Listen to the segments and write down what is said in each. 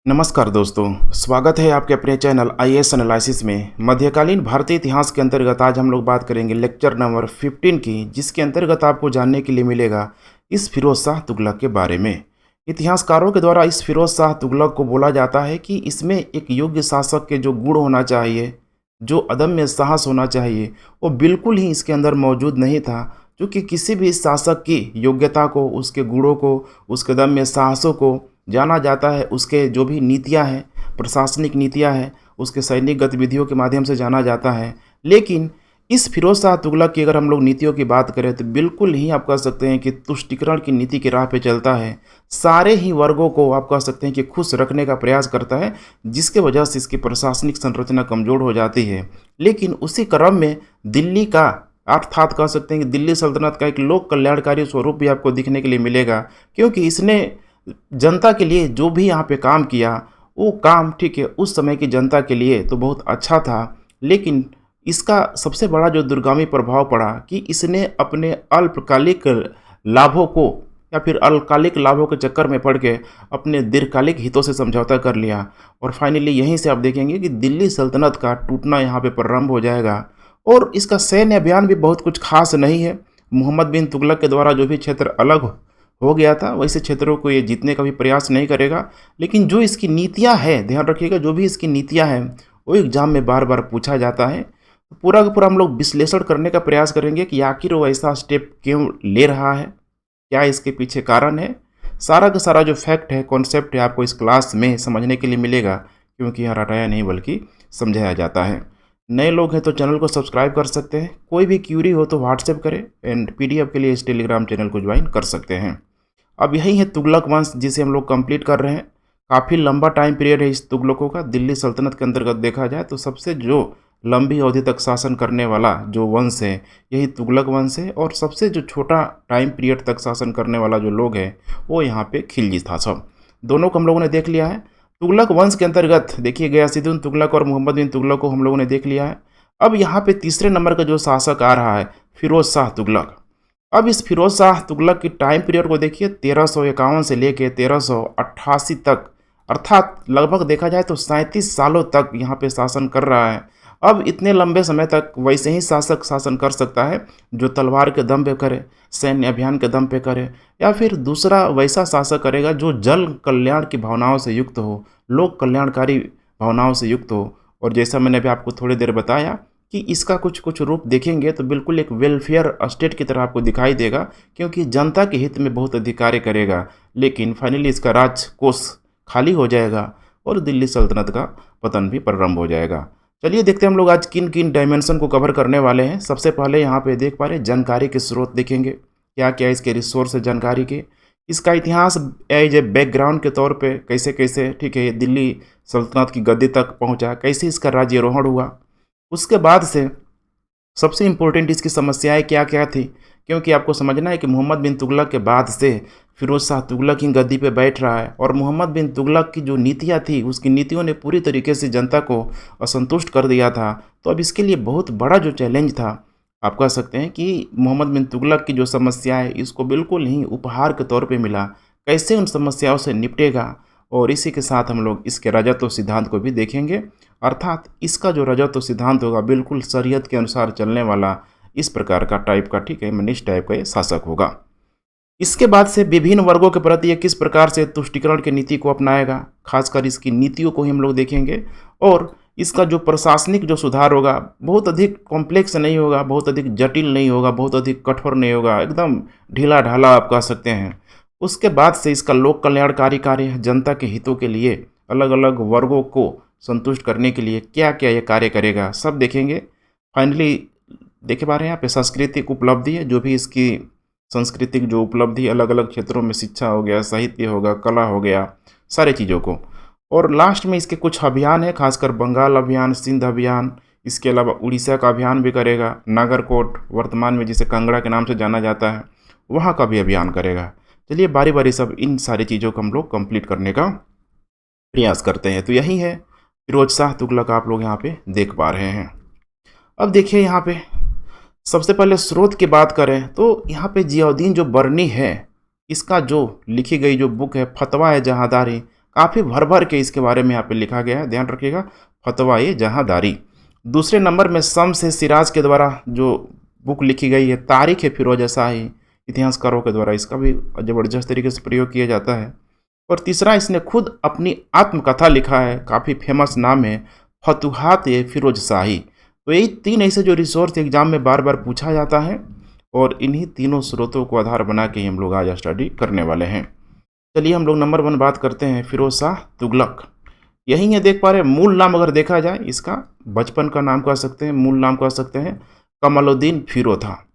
नमस्कार दोस्तों, स्वागत है आपके अपने चैनल आईएएस एनालिसिस में। मध्यकालीन भारतीय इतिहास के अंतर्गत आज हम लोग बात करेंगे लेक्चर नंबर 15 की, जिसके अंतर्गत आपको जानने के लिए मिलेगा इस फिरोज शाह तुगलक के बारे में। इतिहासकारों के द्वारा इस फिरोज शाह तुगलक को बोला जाता है कि इसमें एक योग्य शासक के जो गुण होना चाहिए, जो अदम्य साहस होना चाहिए, वो बिल्कुल ही इसके अंदर मौजूद नहीं था। क्योंकि किसी भी शासक की योग्यता को, उसके गुणों को, उसके दम्य साहसों को जाना जाता है उसके जो भी नीतियां हैं, प्रशासनिक नीतियां हैं, उसके सैनिक गतिविधियों के माध्यम से जाना जाता है। लेकिन इस फिरोज शाह तुगलक की अगर हम लोग नीतियों की बात करें तो बिल्कुल ही आप कह सकते हैं कि तुष्टीकरण की नीति की राह पे चलता है। सारे ही वर्गों को आप कह सकते हैं कि खुश रखने का प्रयास करता है, जिसके वजह से इसकी प्रशासनिक संरचना कमज़ोर हो जाती है। लेकिन उसी क्रम में दिल्ली का अर्थात कह सकते हैं कि दिल्ली सल्तनत का एक लोक कल्याणकारी स्वरूप भी आपको दिखने के लिए मिलेगा। क्योंकि इसने जनता के लिए जो भी यहाँ पे काम किया, वो काम ठीक है उस समय की जनता के लिए तो बहुत अच्छा था। लेकिन इसका सबसे बड़ा जो दूरगामी प्रभाव पड़ा कि इसने अपने अल्पकालिक लाभों को या फिर अल्पकालिक लाभों के चक्कर में पड़ के अपने दीर्घकालिक हितों से समझौता कर लिया। और फाइनली यहीं से आप देखेंगे कि दिल्ली सल्तनत का टूटना यहाँ पे प्रारंभ हो जाएगा। और इसका सैन्य अभियान भी बहुत कुछ खास नहीं है। मोहम्मद बिन तुगलक के द्वारा जो भी क्षेत्र अलग हो गया था, वैसे क्षेत्रों को ये जीतने का भी प्रयास नहीं करेगा। लेकिन जो इसकी नीतियां हैं, ध्यान रखिएगा, जो भी इसकी नीतियां हैं वो एग्जाम में बार बार पूछा जाता है। तो पूरा का पूरा हम लोग विश्लेषण करने का प्रयास करेंगे कि आखिर वो ऐसा स्टेप क्यों ले रहा है, क्या इसके पीछे कारण है। सारा का सारा जो फैक्ट है, कॉन्सेप्ट है, आपको इस क्लास में समझने के लिए मिलेगा। क्योंकि यहाँ रटाया नहीं बल्कि समझाया जाता है। नए लोग हैं तो चैनल को सब्सक्राइब कर सकते हैं। कोई भी क्यूरी हो तो व्हाट्सएप करें एंड पीडीएफ के लिए इस टेलीग्राम चैनल को ज्वाइन कर सकते हैं। अब यही है तुगलक वंश, जिसे हम लोग कंप्लीट कर रहे हैं। काफ़ी लंबा टाइम पीरियड है इस तुगलकों का। दिल्ली सल्तनत के अंतर्गत देखा जाए तो सबसे जो लंबी अवधि तक शासन करने वाला जो वंश है, यही तुगलक वंश है। और सबसे जो छोटा टाइम पीरियड तक शासन करने वाला जो लोग है, वो यहाँ पे खिलजी था। सब दोनों को हम लोगों ने देख लिया है। तुगलक वंश के अंतर्गत देखिए गयासुद्दीन तुगलक और मोहम्मद बिन तुगलक को हम लोगों ने देख लिया है। अब यहाँ पे तीसरे नंबर का जो शासक आ रहा है, फिरोज शाह तुगलक। अब इस फिरोज शाह तुगलक की टाइम पीरियड को देखिए, 1351 से लेके 1388 तक, अर्थात लगभग देखा जाए तो 37 सालों तक यहाँ पे शासन कर रहा है। अब इतने लंबे समय तक वैसे ही शासक शासन कर सकता है जो तलवार के दम पे करे, सैन्य अभियान के दम पे करे, या फिर दूसरा वैसा शासक करेगा जो जन कल्याण की भावनाओं से युक्त हो, लोक कल्याणकारी भावनाओं से युक्त हो। और जैसा मैंने अभी आपको थोड़ी देर बताया कि इसका कुछ कुछ रूप देखेंगे तो बिल्कुल एक वेलफेयर स्टेट की तरह आपको दिखाई देगा, क्योंकि जनता के हित में बहुत अधिक कार्य करेगा। लेकिन फाइनली इसका राजकोष खाली हो जाएगा और दिल्ली सल्तनत का पतन भी प्रारंभ हो जाएगा। चलिए देखते हैं हम लोग आज किन किन डायमेंशन को कवर करने वाले हैं। सबसे पहले यहाँ पे देख पा रहे हैं जानकारी के स्रोत देखेंगे, क्या क्या इसके रिसोर्स है जानकारी के। इसका इतिहास एज ए बैकग्राउंड के तौर पे कैसे कैसे ठीक है दिल्ली सल्तनत की गद्दी तक पहुँचा, कैसे इसका राज्यारोहण हुआ। उसके बाद से सबसे इम्पोर्टेंट इसकी समस्याएं क्या क्या थी, क्योंकि आपको समझना है कि मोहम्मद बिन तुगलक के बाद से फिरोज शाह तुगलक ही गद्दी पे बैठ रहा है। और मोहम्मद बिन तुगलक की जो नीतियां थी, उसकी नीतियों ने पूरी तरीके से जनता को असंतुष्ट कर दिया था। तो अब इसके लिए बहुत बड़ा जो चैलेंज था, आप कह सकते हैं कि मोहम्मद बिन तुगलक की जो समस्या है, इसको बिल्कुल ही उपहार के तौर पर मिला। कैसे उन समस्याओं से निपटेगा, और इसी के साथ हम लोग इसके राजत्व सिद्धांत को भी देखेंगे। अर्थात इसका जो राजत्व सिद्धांत होगा बिल्कुल शरीयत के अनुसार चलने वाला, इस प्रकार का टाइप का ठीक है मनीष टाइप का ये शासक होगा। इसके बाद से विभिन्न वर्गों के प्रति ये किस प्रकार से तुष्टीकरण की नीति को अपनाएगा, खासकर इसकी नीतियों को ही हम लोग देखेंगे। और इसका जो प्रशासनिक जो सुधार होगा बहुत अधिक कॉम्प्लेक्स नहीं होगा, बहुत अधिक जटिल नहीं होगा, बहुत अधिक कठोर नहीं होगा, एकदम ढीला ढाला आप कह सकते हैं। उसके बाद से इसका लोक कल्याणकारी कार्य, जनता के हितों के लिए, अलग अलग वर्गों को संतुष्ट करने के लिए क्या क्या ये कार्य करेगा, सब देखेंगे। फाइनली देखे पा रहे हैं यहाँ पे सांस्कृतिक उपलब्धि है, जो भी इसकी सांस्कृतिक जो उपलब्धि अलग अलग क्षेत्रों में, शिक्षा हो गया, साहित्य होगा, कला हो गया, सारे चीज़ों को। और लास्ट में इसके कुछ अभियान है, खासकर बंगाल अभियान, सिंध अभियान, इसके अलावा उड़ीसा का अभियान भी करेगा, नागरकोट वर्तमान में जिसे कांगड़ा के नाम से जाना जाता है, वहाँ का भी अभियान करेगा। चलिए बारी बारी सब इन सारी चीज़ों को हम लोग कंप्लीट करने का प्रयास करते हैं। तो यही है फिरोज शाह तुगलक, आप लोग यहाँ पे देख पा रहे हैं। अब देखिए यहाँ पे सबसे पहले स्रोत की बात करें तो यहाँ पे जियाउद्दीन जो बरनी है, इसका जो लिखी गई जो बुक है फतवा है जहांदारी, काफ़ी भर भर के इसके बारे में यहाँ पे लिखा गया है, ध्यान रखिएगा। फतवा जहांदारी। दूसरे नंबर में शम्स सिराज के द्वारा जो बुक लिखी गई है तारीख फिरोज शाही, इतिहासकारों के द्वारा इसका भी ज़बरदस्त तरीके से प्रयोग किया जाता है। और तीसरा इसने खुद अपनी आत्मकथा लिखा है, काफ़ी फेमस नाम है फतुहात फिरोज शाही। तो यही तीन ऐसे जो रिसोर्स एग्जाम में बार बार पूछा जाता है और इन्हीं तीनों स्रोतों को आधार बना के हम लोग आज स्टडी करने वाले हैं। चलिए हम लोग नंबर 1 बात करते हैं फिरोज शाह तुगलक। यही है, देख पा रहे हैं, मूल नाम अगर देखा जाए इसका बचपन का नाम कह सकते हैं, मूल नाम कह सकते हैं कमालुद्दीन फिरोज था।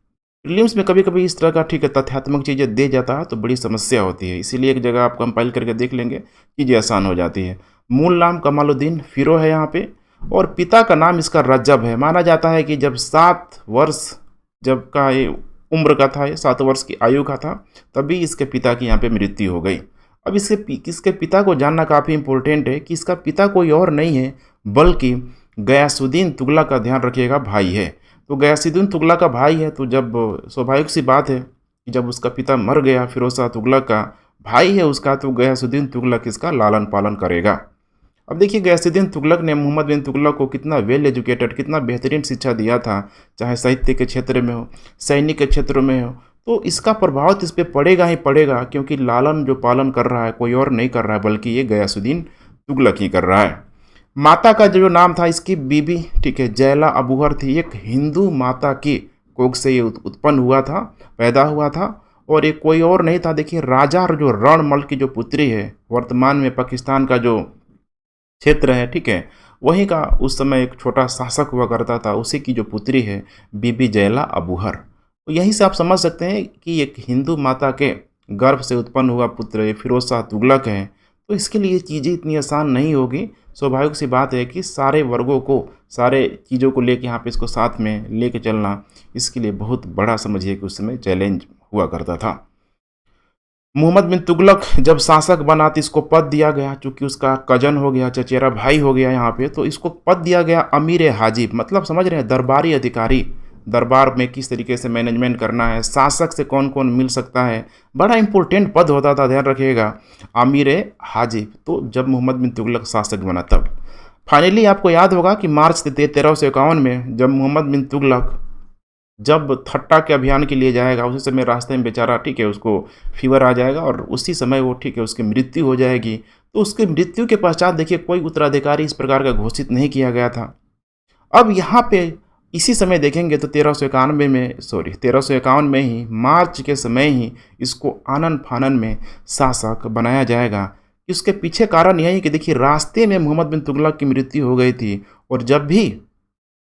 प्रीलिम्स में कभी कभी इस तरह का ठीक है तथ्यात्मक चीज़ें दे जाता है तो बड़ी समस्या होती है, इसीलिए एक जगह आप कंपाइल करके देख लेंगे, चीज़ें आसान हो जाती है। मूल नाम कमालुद्दीन फिरोज है यहाँ पे, और पिता का नाम इसका रजब है। माना जाता है कि जब 7 वर्ष जब का ये उम्र का था, 7 वर्ष की आयु का था, तभी इसके पिता की यहाँ पे मृत्यु हो गई। अब इसके पिता को जानना काफ़ी इम्पोर्टेंट है कि इसका पिता कोई और नहीं है बल्कि गयासुद्दीन तुगलक का, ध्यान रखिएगा, भाई है। तो गयासुद्दीन तुगलक का भाई है, तो जब स्वाभाविक सी बात है कि जब उसका पिता मर गया, फिरोज शाह तुगलक का भाई है उसका, तो गयासुद्दीन तुगलक इसका लालन पालन करेगा। अब देखिए गयासुद्दीन तुगलक ने मोहम्मद बिन तुगलक को कितना वेल एजुकेटेड, कितना बेहतरीन शिक्षा दिया था, चाहे साहित्य के क्षेत्र में हो, सैनिक के क्षेत्र में हो। तो इसका प्रभाव तो इस पर पड़ेगा ही पड़ेगा, क्योंकि लालन जो पालन कर रहा है कोई और नहीं कर रहा है बल्कि ये गयासुद्दीन तुगलक ही कर रहा है। माता का जो नाम था इसकी बीबी, ठीक है, जैला अबूहर थी। एक हिंदू माता की कोख से ये उत्पन्न हुआ था, पैदा हुआ था, और ये कोई और नहीं था। देखिए राजा जो रणमल की जो पुत्री है, वर्तमान में पाकिस्तान का जो क्षेत्र है, ठीक है, वहीं का उस समय एक छोटा शासक हुआ करता था, उसी की जो पुत्री है बीबी जैला अबूहर। तो यहीं से आप समझ सकते हैं कि एक हिंदू माता के गर्भ से उत्पन्न हुआ पुत्र ये फिरोज शाह तुगलक है। तो इसके लिए चीज़ें इतनी आसान नहीं होगी। स्वाभाविक सी बात है कि सारे वर्गों को, सारे चीज़ों को लेके यहाँ पे इसको साथ में लेके चलना, इसके लिए बहुत बड़ा समझिए कि उस समय चैलेंज हुआ करता था। मोहम्मद बिन तुगलक जब शासक बना तो इसको पद दिया गया, चूंकि उसका कजन हो गया, चचेरा भाई हो गया यहाँ पे, तो इसको पद दिया गया अमीर हाजिब। मतलब समझ रहे हैं, दरबारी अधिकारी, दरबार में किस तरीके से मैनेजमेंट करना है, शासक से कौन कौन मिल सकता है, बड़ा इंपॉर्टेंट पद होता था, ध्यान रखिएगा, अमीर हाजिब। तो जब मोहम्मद बिन तुगलक शासक बना तब फाइनली आपको याद होगा कि मार्च 1351 में जब मोहम्मद बिन तुगलक जब थट्टा के अभियान के लिए जाएगा, उसी समय रास्ते में बेचारा, ठीक है, उसको फीवर आ जाएगा और उसी समय वो, ठीक है, उसकी मृत्यु हो जाएगी। तो उसकी मृत्यु के पश्चात देखिए कोई उत्तराधिकारी इस प्रकार का घोषित नहीं किया गया था। अब यहाँ पे इसी समय देखेंगे तो 1351 में ही, मार्च के समय ही इसको आनन फानन में शासक बनाया जाएगा। इसके पीछे कारण यही कि देखिए रास्ते में मोहम्मद बिन तुगलक की मृत्यु हो गई थी, और जब भी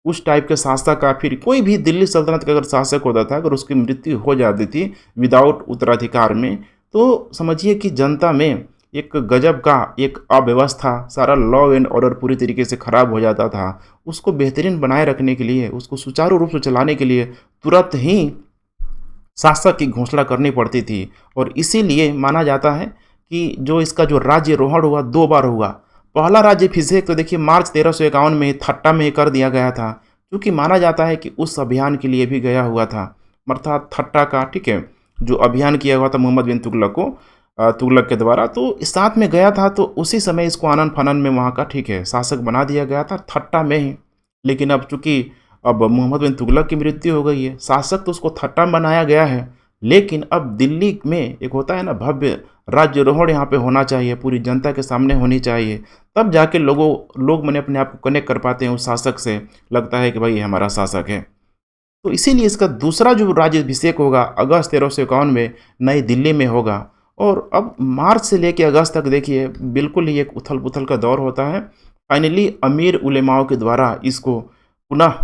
उस टाइप के शासक का, फिर कोई भी दिल्ली सल्तनत का अगर शासक होता था, अगर उसकी मृत्यु हो जाती थी विदाउट उत्तराधिकार में, तो समझिए कि जनता में एक गजब का एक अव्यवस्था, सारा लॉ एंड ऑर्डर पूरी तरीके से खराब हो जाता था। उसको बेहतरीन बनाए रखने के लिए, उसको सुचारू रूप से चलाने के लिए तुरंत ही शासक की घोषणा करनी पड़ती थी। और इसीलिए माना जाता है कि जो इसका जो राज्यरोहण हुआ 2 बार हुआ। पहला राज्याभिषेक तो देखिए मार्च 1351 में थट्टा में ही कर दिया गया था, क्योंकि माना जाता है कि उस अभियान के लिए भी गया हुआ था, अर्थात थट्टा का, ठीक है, जो अभियान किया हुआ था मोहम्मद बिन तुगलक के द्वारा, तो साथ में गया था। तो उसी समय इसको आनन फानन में वहाँ का, ठीक है, शासक बना दिया गया था थट्टा में ही। लेकिन अब चूंकि अब मोहम्मद बिन तुगलक की मृत्यु हो गई है, शासक तो उसको थट्टा में बनाया गया है, लेकिन अब दिल्ली में एक होता है ना भव्य राज्यरोहण यहाँ पे होना चाहिए, पूरी जनता के सामने होनी चाहिए, तब जाके लोग मैंने अपने आप को कनेक्ट कर पाते हैं उस शासक से, लगता है कि भाई ये हमारा शासक है। तो इसीलिए इसका दूसरा जो राज्याभिषेक होगा अगस्त 1351 में नई दिल्ली में होगा। और अब मार्च से लेकर अगस्त तक देखिए बिल्कुल ही एक उथल पुथल का दौर होता है। फाइनली अमीर उलेमाओं के द्वारा इसको पुनः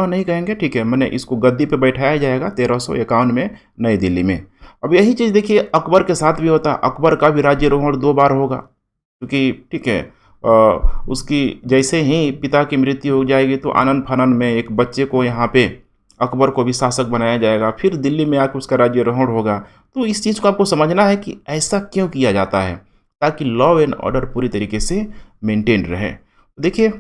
नहीं कहेंगे, ठीक है, मैंने इसको गद्दी पे बैठाया जाएगा 1351 में नई दिल्ली में। अब यही चीज़ देखिए अकबर के साथ भी होता है। अकबर का भी राज्यरोहण 2 बार होगा, क्योंकि ठीक है उसकी जैसे ही पिता की मृत्यु हो जाएगी तो आनन फानन में एक बच्चे को यहाँ पे अकबर को भी शासक बनाया जाएगा, फिर दिल्ली में आकर उसका राज्यरोहण होगा। तो इस चीज़ को आपको समझना है कि ऐसा क्यों किया जाता है, ताकि लॉ एंड ऑर्डर पूरी तरीके से मेंटेन रहे। देखिए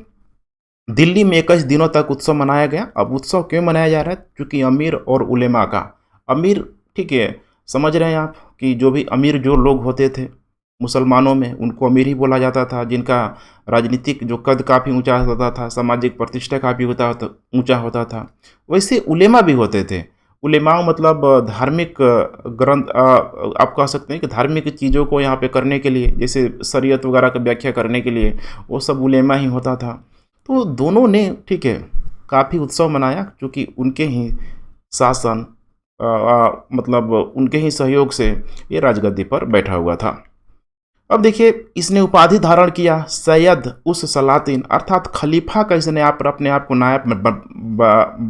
दिल्ली में 21 दिनों तक उत्सव मनाया गया। अब उत्सव क्यों मनाया जा रहा है, क्योंकि अमीर और उलेमा का, अमीर, ठीक है, समझ रहे हैं आप कि जो भी अमीर जो लोग होते थे मुसलमानों में उनको अमीर ही बोला जाता था, जिनका राजनीतिक जो कद काफ़ी ऊँचा होता था, सामाजिक प्रतिष्ठा काफ़ी ऊँचा होता था। वैसे उलेमा भी होते थे। उलेमा मतलब धार्मिक ग्रंथ आप कह सकते हैं कि धार्मिक चीज़ों को यहाँ पे करने के लिए, जैसे शरीयत वगैरह की व्याख्या करने के लिए, वो सब उलेमा ही होता था। तो दोनों ने ठीक है काफ़ी उत्सव मनाया, क्योंकि उनके ही शासन मतलब उनके ही सहयोग से ये राजगद्दी पर बैठा हुआ था। अब देखिए, इसने उपाधि धारण किया सैयद उस सलातिन, अर्थात खलीफा का इसने अपने आप को नायब में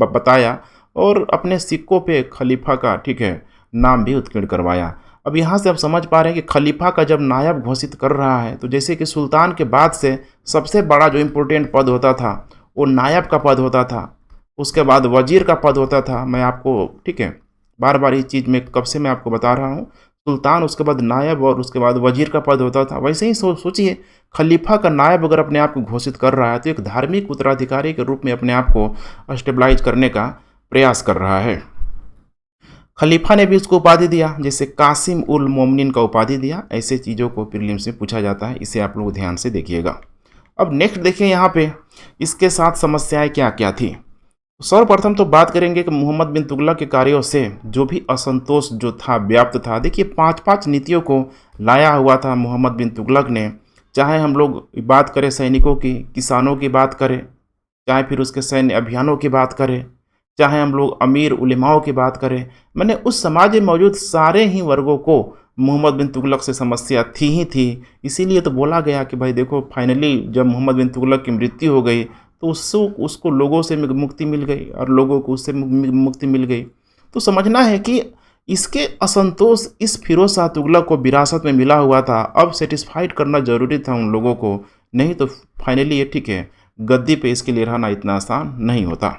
बताया, और अपने सिक्कों पे खलीफा का ठीक है नाम भी उत्कीर्ण करवाया। अब यहाँ से आप समझ पा रहे हैं कि खलीफा का जब नायब घोषित कर रहा है, तो जैसे कि सुल्तान के बाद से सबसे बड़ा जो इम्पोर्टेंट पद होता था वो नायब का पद होता था, उसके बाद वजीर का पद होता था। मैं आपको ठीक है बार बार ये चीज़ में कब से मैं आपको बता रहा हूँ, सुल्तान, उसके बाद नायब, और उसके बाद वजीर का पद होता था। वैसे ही सोचिए, खलीफा का नायब अगर अपने आप को घोषित कर रहा है, तो एक धार्मिक उत्तराधिकारी के रूप में अपने आप को स्टेबलाइज करने का प्रयास कर रहा है। खलीफा ने भी उसको उपाधि दिया, जैसे कासिम उल मोमिनीन का उपाधि दिया। ऐसे चीज़ों को प्रीलिम्स में पूछा जाता है, इसे आप लोग ध्यान से देखिएगा। अब नेक्स्ट देखिए यहाँ पे इसके साथ समस्याएं क्या क्या थी। सर्वप्रथम तो बात करेंगे कि मोहम्मद बिन तुगलक के कार्यों से जो भी असंतोष जो था व्याप्त था। देखिए 5-5 नीतियों को लाया हुआ था मोहम्मद बिन तुगलक ने। चाहे हम लोग बात करें सैनिकों की, किसानों की बात करें, चाहे फिर उसके सैन्य अभियानों की बात करें, चाहे हम लोग अमीर उलेमाओं की बात करें, मैंने उस समाज में मौजूद सारे ही वर्गों को मोहम्मद बिन तुगलक से समस्या थी ही थी। इसीलिए तो बोला गया कि भाई देखो, फाइनली जब मोहम्मद बिन तुगलक की मृत्यु हो गई, तो उसको लोगों से मुक्ति मिल गई और लोगों को उससे मुक्ति मिल गई। तो समझना है कि इसके असंतोष इस फिरोज शाह तुगलक को विरासत में मिला हुआ था। अब सेटिस्फाइड करना जरूरी था उन लोगों को, नहीं तो फाइनली ये ठीक है गद्दी पे इसके लिए रहना इतना आसान नहीं होता।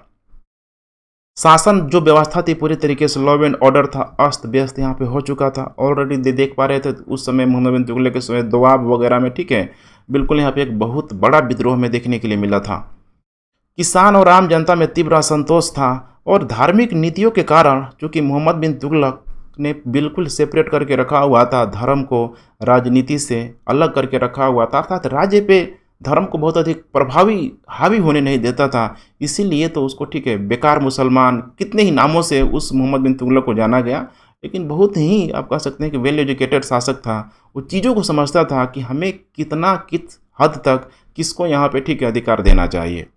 शासन जो व्यवस्था थी पूरी तरीके से लॉ एंड ऑर्डर था, अस्त व्यस्त यहाँ पे हो चुका था। ऑलरेडी देख पा रहे थे उस समय मोहम्मद बिन तुगलक के समय दोआब वगैरह में ठीक है बिल्कुल यहाँ पे एक बहुत बड़ा विद्रोह में देखने के लिए मिला था। किसान और आम जनता में तीव्र असंतोष था, और धार्मिक नीतियों के कारण, चूँकि मोहम्मद बिन तुगलक ने बिल्कुल सेपरेट करके रखा हुआ था, धर्म को राजनीति से अलग करके रखा हुआ था, अर्थात राज्य पे धर्म को बहुत अधिक प्रभावी हावी होने नहीं देता था। इसीलिए तो उसको ठीक है बेकार मुसलमान कितने ही नामों से उस मोहम्मद बिन तुगलक को जाना गया, लेकिन बहुत ही आप कह सकते हैं कि वेल एजुकेटेड शासक था। वो चीज़ों को समझता था कि हमें किस हद तक किसको यहाँ पे ठीक है अधिकार देना चाहिए।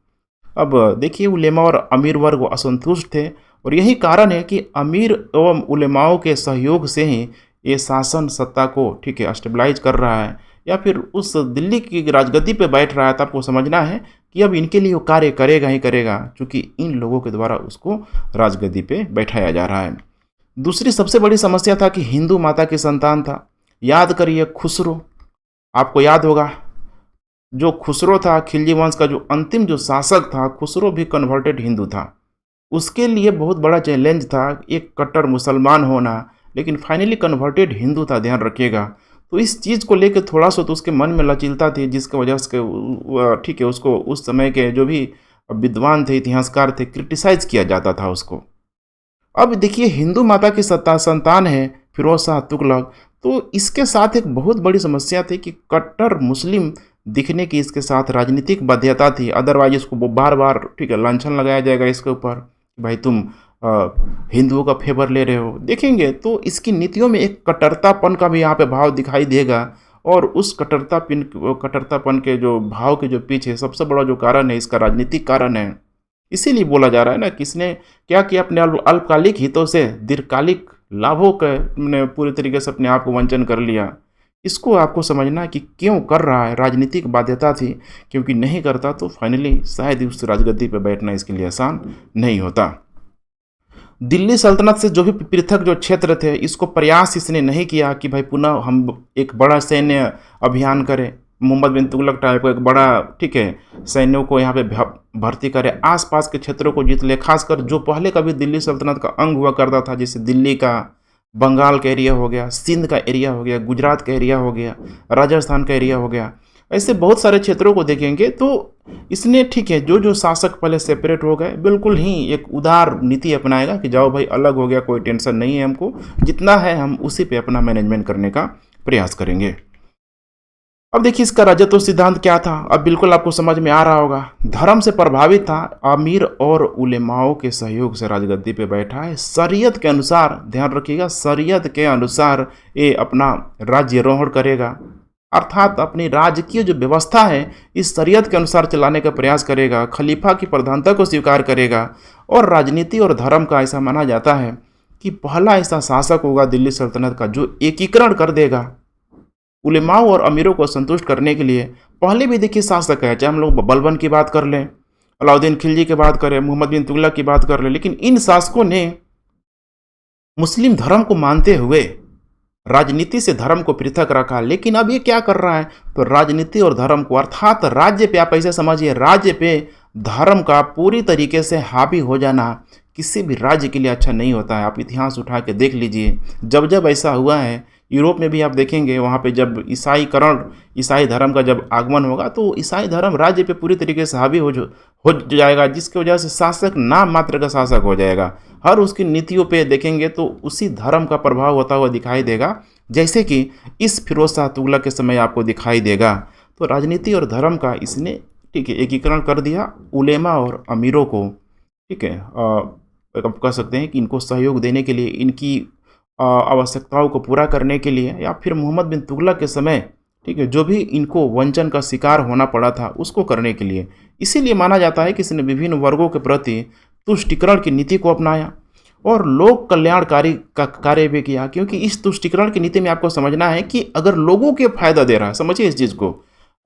अब देखिए, उलेमा और अमीर वर्ग असंतुष्ट थे, और यही कारण है कि अमीर एवं उलेमाओं के सहयोग से ही ये शासन सत्ता को ठीक है स्टेबलाइज कर रहा है, या फिर उस दिल्ली की राजगद्दी पे बैठ रहा है। तो आपको समझना है कि अब इनके लिए वो कार्य करेगा ही करेगा, क्योंकि इन लोगों के द्वारा उसको राजगद्दी पे बैठाया जा रहा है। दूसरी सबसे बड़ी समस्या था कि हिंदू माता की संतान था। याद करिए खुसरो, आपको याद होगा जो खुसरो था, खिलजी वंश का जो अंतिम जो शासक था, खुसरो भी कन्वर्टेड हिंदू था। उसके लिए बहुत बड़ा चैलेंज था एक कट्टर मुसलमान होना, लेकिन फाइनली कन्वर्टेड हिंदू था, ध्यान रखिएगा। तो इस चीज़ को लेकर थोड़ा सा तो उसके मन में लचीलता थी, जिसकी वजह से ठीक है उसको उस समय के जो भी विद्वान थे, इतिहासकार थे, क्रिटिसाइज किया जाता था उसको। अब देखिए, हिंदू माता की संतान है फिरोज शाह तुगलक, तो इसके साथ एक बहुत बड़ी समस्या थी कि कट्टर मुस्लिम दिखने की इसके साथ राजनीतिक बाध्यता थी। अदरवाइज इसको बार बार ठीक है लांछन लगाया जाएगा इसके ऊपर, भाई तुम हिंदुओं का फेवर ले रहे हो। देखेंगे तो इसकी नीतियों में एक कट्टरतापन का भी यहाँ पे भाव दिखाई देगा, और उस कट्टरतापन के जो भाव के जो पीछे सबसे बड़ा जो कारण है, इसका राजनीतिक कारण है। इसीलिए बोला जा रहा है ना कि इसने क्या किया, अपने अल्पकालिक हितों से दीर्घकालिक लाभों के पूरी तरीके से अपने आप को वंचन कर लिया। इसको आपको समझना है कि क्यों कर रहा है, राजनीतिक बाध्यता थी, क्योंकि नहीं करता तो फाइनली शायद उस राजगद्दी पर बैठना इसके लिए आसान नहीं होता। दिल्ली सल्तनत से जो भी पृथक जो क्षेत्र थे, इसको प्रयास इसने नहीं किया कि भाई पुनः हम एक बड़ा सैन्य अभियान करें, मोहम्मद बिन तुगलक टाइप को एक बड़ा ठीक है सैन्यों को यहाँ पे भर्ती करें, आसपास के क्षेत्रों को जीत ले। खासकर जो पहले कभी दिल्ली सल्तनत का अंग हुआ करता था, जैसे दिल्ली का, बंगाल का एरिया हो गया, सिंध का एरिया हो गया, गुजरात का एरिया हो गया, राजस्थान का एरिया हो गया, ऐसे बहुत सारे क्षेत्रों को देखेंगे तो इसने ठीक है जो जो शासक पहले सेपरेट हो गए, बिल्कुल ही एक उदार नीति अपनाएगा कि जाओ भाई अलग हो गया, कोई टेंशन नहीं है हमको, जितना है हम उसी पे अपना मैनेजमेंट करने का प्रयास करेंगे। अब देखिए इसका राजत्व सिद्धांत क्या था, अब बिल्कुल आपको समझ में आ रहा होगा। धर्म से प्रभावित था, अमीर और उलेमाओं के सहयोग से राजगद्दी पे बैठा है। शरीयत के अनुसार, ध्यान रखिएगा, शरीयत के अनुसार ये अपना राज्यारोहण करेगा, अर्थात अपनी राजकीय जो व्यवस्था है इस शरीयत के अनुसार चलाने का प्रयास करेगा। खलीफा की प्रधानता को स्वीकार करेगा और राजनीति और धर्म का ऐसा माना जाता है कि पहला ऐसा शासक होगा दिल्ली सल्तनत का जो एकीकरण कर देगा उलेमाओं और अमीरों को संतुष्ट करने के लिए। पहले भी देखिए शासक है, चाहे हम लोग बलबन की बात कर लें, अलाउद्दीन खिलजी की बात करें, मोहम्मद बिन तुगलक की बात कर लें, लेकिन इन शासकों ने मुस्लिम धर्म को मानते हुए राजनीति से धर्म को पृथक रखा। लेकिन अब ये क्या कर रहा है, तो राजनीति और धर्म को, अर्थात राज्य पे, आप ऐसे समझिए, राज्य पे धर्म का पूरी तरीके से हावी हो जाना किसी भी राज्य के लिए अच्छा नहीं होता है। आप इतिहास उठा के देख लीजिए, जब जब ऐसा हुआ है, यूरोप में भी आप देखेंगे, वहाँ पे जब ईसाई धर्म का जब आगमन होगा तो ईसाई धर्म राज्य पे पूरी तरीके से हावी हो जाएगा, जिसकी वजह से शासक नाम मात्र का शासक हो जाएगा। हर उसकी नीतियों पे देखेंगे तो उसी धर्म का प्रभाव होता हुआ दिखाई देगा, जैसे कि इस फिरोज शाह तुगलक के समय आपको दिखाई देगा। तो राजनीति और धर्म का इसने, ठीक है, एकीकरण कर दिया उलेमा और अमीरों को, ठीक है। आप कह सकते हैं कि इनको सहयोग देने के लिए, इनकी आवश्यकताओं को पूरा करने के लिए, या फिर मोहम्मद बिन तुगलक के समय, ठीक है, जो भी इनको वंचन का शिकार होना पड़ा था उसको करने के लिए। इसीलिए माना जाता है कि इसने विभिन्न वर्गों के प्रति तुष्टिकरण की नीति को अपनाया और लोक कल्याणकारी का कार्य भी किया, क्योंकि इस तुष्टिकरण की नीति में आपको समझना है कि अगर लोगों के फायदा दे रहा है, समझिए इस चीज़ को,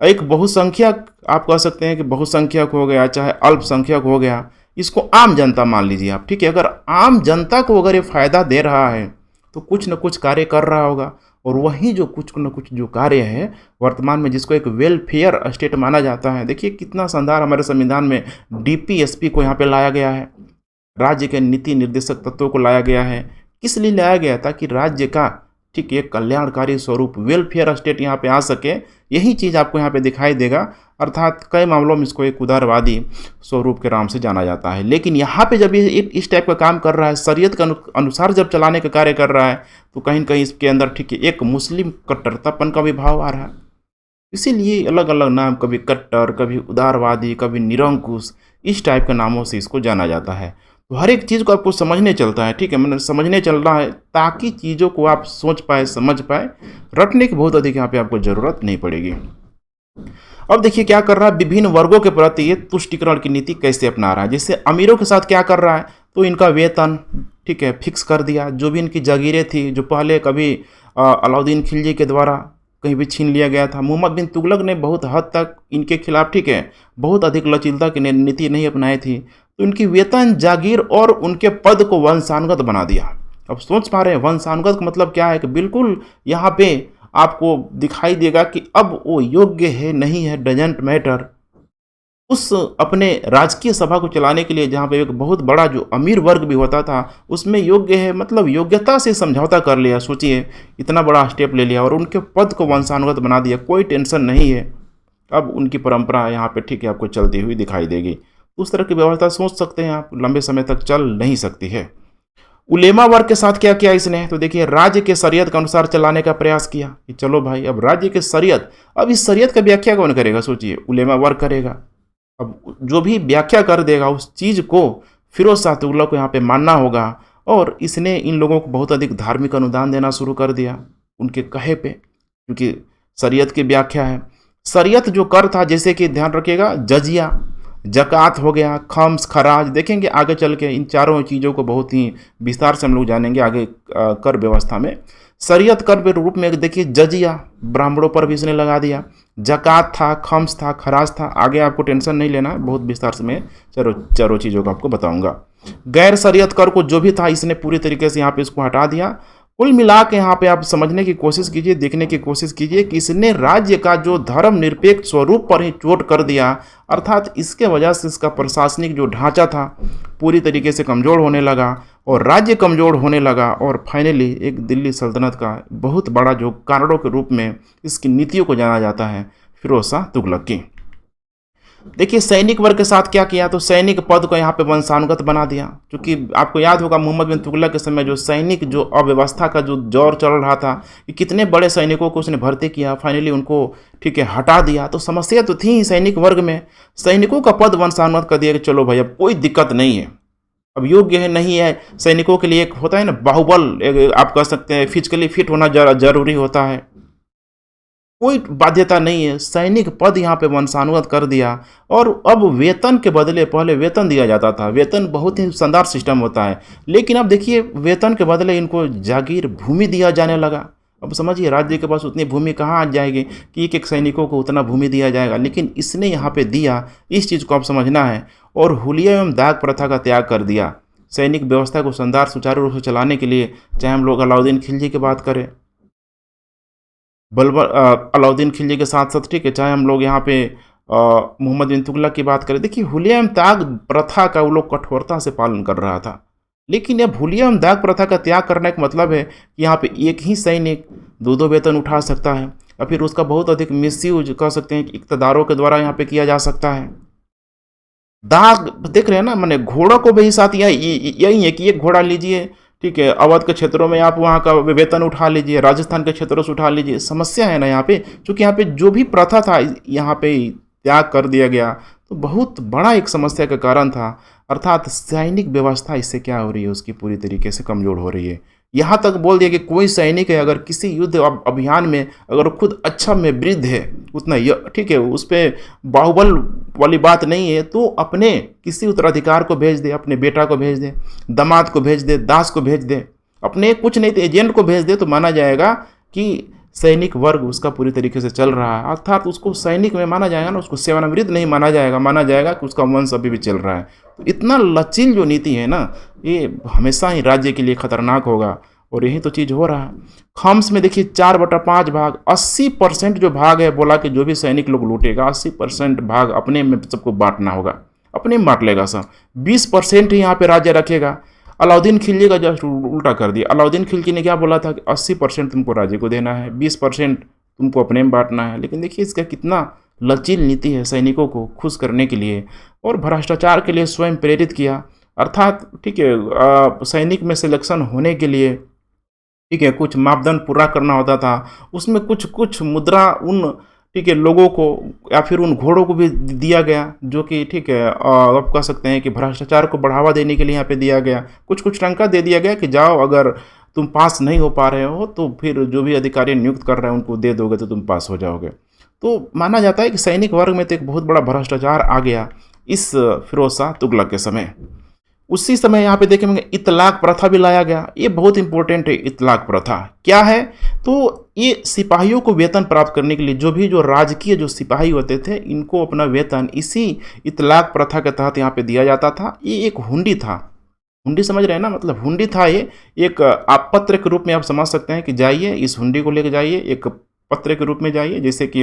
एक बहुसंख्यक, आप कह सकते हैं कि बहुसंख्यक हो गया चाहे अल्पसंख्यक हो गया, इसको आम जनता मान लीजिए आप, ठीक है, अगर आम जनता को अगर ये फायदा दे रहा है तो कुछ न कुछ कार्य कर रहा होगा। और वही जो कुछ न कुछ जो कार्य है वर्तमान में, जिसको एक वेलफेयर स्टेट माना जाता है। देखिए कितना शानदार हमारे संविधान में डीपीएसपी को यहाँ पे लाया गया है, राज्य के नीति निर्देशक तत्वों को लाया गया है। किस लिए लाया गया? ताकि राज्य का, ठीक, एक कल्याणकारी स्वरूप, वेलफेयर स्टेट यहाँ पे आ सके। यही चीज़ आपको यहाँ पे दिखाई देगा, अर्थात कई मामलों में इसको एक उदारवादी स्वरूप के नाम से जाना जाता है। लेकिन यहाँ पे जब ये इस टाइप का काम कर रहा है, शरीयत के अनुसार जब चलाने का कार्य कर रहा है, तो कहीं न कहीं इसके अंदर, ठीक है, एक मुस्लिम कट्टरतापन का भी भाव आ रहा है। इसीलिए अलग अलग नाम, कभी कट्टर, कभी उदारवादी, कभी निरंकुश, इस टाइप के नामों से इसको जाना जाता है। तो हर एक चीज़ को आपको समझने चलता है, ठीक है, मैंने समझने चल रहा है ताकि चीज़ों को आप सोच पाए, समझ पाए। रटने की बहुत अधिक यहाँ पे आपको ज़रूरत नहीं पड़ेगी। अब देखिए क्या कर रहा है, विभिन्न वर्गों के प्रति ये तुष्टिकरण की नीति कैसे अपना रहा है। जैसे अमीरों के साथ क्या कर रहा है, तो इनका वेतन, ठीक है, फिक्स कर दिया। जो भी इनकी जागीरें थी, जो पहले कभी अलाउद्दीन खिलजी के द्वारा कहीं भी छीन लिया गया था, मोहम्मद बिन तुगलक ने बहुत हद तक इनके खिलाफ, ठीक है, बहुत अधिक लचीलता की नीति नहीं अपनाई थी, तो इनकी वेतन, जागीर और उनके पद को वंशानुगत बना दिया। अब सोच पा रहे हैं वंशानुगत का मतलब क्या है, कि बिल्कुल यहाँ पे आपको दिखाई देगा कि अब वो योग्य है नहीं है, डजेंट मैटर। उस अपने राजकीय सभा को चलाने के लिए, जहाँ पे एक बहुत बड़ा जो अमीर वर्ग भी होता था, उसमें योग्य है, मतलब योग्यता से समझौता कर लिया। सोचिए इतना बड़ा स्टेप ले लिया और उनके पद को वंशानुगत बना दिया, कोई टेंशन नहीं है। अब उनकी परंपरा यहाँ पे, ठीक है, आपको चलती हुई दिखाई देगी। उस तरह की व्यवस्था सोच सकते हैं आप, लंबे समय तक चल नहीं सकती है। उलेमा वर्ग के साथ क्या किया इसने, तो देखिए राज्य के शरीयत के अनुसार चलाने का प्रयास किया कि चलो भाई अब राज्य के शरीयत, अब इस शरीयत का व्याख्या कौन करेगा, सोचिए उलेमा वर्ग करेगा। अब जो भी व्याख्या कर देगा उस चीज़ को फिरोज शाह तुगलक को यहाँ पे मानना होगा। और इसने इन लोगों को बहुत अधिक धार्मिक अनुदान देना शुरू कर दिया उनके कहे पे, क्योंकि शरीयत की व्याख्या है। शरीयत जो कर था, जैसे कि ध्यान रखिएगा, जजिया, जक़ात हो गया, खम्स, खराज, देखेंगे आगे चल के इन चारों चीज़ों को बहुत ही विस्तार से हम लोग जानेंगे आगे कर व्यवस्था में। शरीयत कर के रूप में देखिए जजिया ब्राह्मणों पर भी इसने लगा दिया, जक़ात था, खम्स था, खराज था, आगे आपको टेंशन नहीं लेना है, बहुत विस्तार से मैं चारों चीज़ों को आपको बताऊंगा। गैर शरीयत कर को जो भी था इसने पूरी तरीके से यहाँ पे इसको हटा दिया। कुल मिला के यहाँ पे आप समझने की कोशिश कीजिए, देखने की कोशिश कीजिए कि इसने राज्य का जो धर्मनिरपेक्ष स्वरूप पर ही चोट कर दिया, अर्थात इसके वजह से इसका प्रशासनिक जो ढांचा था पूरी तरीके से कमज़ोर होने लगा और राज्य कमज़ोर होने लगा। और फाइनली एक दिल्ली सल्तनत का बहुत बड़ा जो कारणों के रूप में इसकी नीतियों को जाना जाता है, फिरोज शाह तुगलक की। देखिए सैनिक वर्ग के साथ क्या किया, तो सैनिक पद को यहाँ पे वंशानुगत बना दिया। क्योंकि आपको याद होगा मोहम्मद बिन तुगलक के समय जो सैनिक जो अव्यवस्था का जो दौर चल रहा था कि कितने बड़े सैनिकों को उसने भर्ती किया, फाइनली उनको ठीक है हटा दिया। तो समस्या तो थी ही सैनिक वर्ग में, सैनिकों का पद वंशानुगत कर दिया कि चलो भाई अब कोई दिक्कत नहीं है, अब योग्य है नहीं है। सैनिकों के लिए एक होता है ना बाहुबल, आप कह सकते हैं फिजिकली फिट होना जरूरी होता है, कोई बाध्यता नहीं है, सैनिक पद यहाँ पे वंशानुगत कर दिया। और अब वेतन के बदले पहले वेतन दिया जाता था, वेतन बहुत ही शानदार सिस्टम होता है, लेकिन अब देखिए वेतन के बदले इनको जागीर भूमि दिया जाने लगा। अब समझिए राज्य के पास उतनी भूमि कहाँ आ जाएगी कि एक एक सैनिकों को उतना भूमि दिया जाएगा, लेकिन इसने यहाँ पे दिया, इस चीज़ को आप समझना है। और हुलिया एवं दाग प्रथा का त्याग कर दिया। सैनिक व्यवस्था को शानदार सुचारू रूप से चलाने के लिए, चाहे हम लोग अलाउद्दीन खिलजी की बात करें, अलाउद्दीन खिलजी के साथ साथ ठीक है, चाहे हम लोग यहाँ पे मोहम्मद बिन तुगलक की बात करें, देखिए हुलिया एवं दाग प्रथा का वो लोग कठोरता से पालन कर रहा था। लेकिन अब हुलिया एवं दाग प्रथा का त्याग करने का मतलब है कि यहाँ पे एक ही सैनिक दो वेतन उठा सकता है, या फिर उसका बहुत अधिक मिसयूज कह सकते हैं कि इक़्तिदारों के द्वारा यहाँ पे किया जा सकता है। दाग देख रहे हैं ना, मैंने घोड़ों को भी साथ यही है कि एक घोड़ा लीजिए, ठीक है, अवध के क्षेत्रों में आप वहाँ का वेतन उठा लीजिए, राजस्थान के क्षेत्रों से उठा लीजिए। समस्या है ना यहाँ पे, क्योंकि यहाँ पे जो भी प्रथा था यहाँ पे त्याग कर दिया गया, तो बहुत बड़ा एक समस्या का कारण था। अर्थात सैनिक व्यवस्था इससे क्या हो रही है, उसकी पूरी तरीके से कमजोर हो रही है। यहाँ तक बोल दिया कि कोई सैनिक है अगर किसी युद्ध अभियान में अगर खुद अच्छा में वृद्ध है उतना ठीक है, उस पर बाहुबल वाली बात नहीं है, तो अपने किसी उत्तराधिकार को भेज दे, अपने बेटा को भेज दे, दामाद को भेज दे, दास को भेज दे, अपने कुछ नहीं तो एजेंट को भेज दे, तो माना जाएगा कि सैनिक वर्ग उसका पूरी तरीके से चल रहा है। अर्थात उसको सैनिक में माना जाएगा ना, उसको सेवानिवृत्त नहीं माना जाएगा, माना जाएगा कि उसका वंश अभी भी चल रहा है। तो इतना लचील जो नीति है ना, ये हमेशा ही राज्य के लिए खतरनाक होगा, और यही तो चीज़ हो रहा है। खम्स में देखिए 4/5 भाग, 80% जो भाग है, बोला कि जो भी सैनिक लोग लूटेगा 80% भाग अपने में सबको बांटना होगा, अपने में बांट लेगा सब। 20% ही यहाँ पे राज्य रखेगा। अलाउद्दीन खिलजी का जस्ट उल्टा कर दिया। अलाउद्दीन खिलजी ने क्या बोला था कि 80% तुमको राज्य को देना है, 20% तुमको अपने में बांटना है। लेकिन देखिए इसका कितना लचील नीति है, सैनिकों को खुश करने के लिए और भ्रष्टाचार के लिए स्वयं प्रेरित किया। अर्थात ठीक है, सैनिक में सिलेक्शन होने के लिए ठीक है कुछ मापदंड पूरा करना होता था, उसमें कुछ मुद्रा उन ठीक है लोगों को या फिर उन घोड़ों को भी दिया गया, जो कि ठीक है आप कह सकते हैं कि भ्रष्टाचार को बढ़ावा देने के लिए यहाँ पे दिया गया। कुछ टंका दे दिया गया कि जाओ, अगर तुम पास नहीं हो पा रहे हो तो फिर जो भी अधिकारी नियुक्त कर रहे हैं उनको दे दोगे तो तुम पास हो जाओगे। तो माना जाता है कि सैनिक वर्ग में तो एक बहुत बड़ा भ्रष्टाचार आ गया इस फिरोज शाह तुगलक के समय। उसी समय यहाँ पे देखेंगे इतलाक प्रथा भी लाया गया। ये बहुत इंपॉर्टेंट है। इतलाक प्रथा क्या है, तो ये सिपाहियों को वेतन प्राप्त करने के लिए जो राजकीय जो सिपाही होते थे इनको अपना वेतन इसी इतलाक प्रथा के तहत यहाँ पे दिया जाता था। ये एक हुंडी था, हुंडी समझ रहे हैं ना, मतलब हुंडी था ये एक आप पत्र के रूप में आप समझ सकते हैं कि जाइए इस हुंडी को लेकर जाइए, एक पत्र के रूप में जाइए। जैसे कि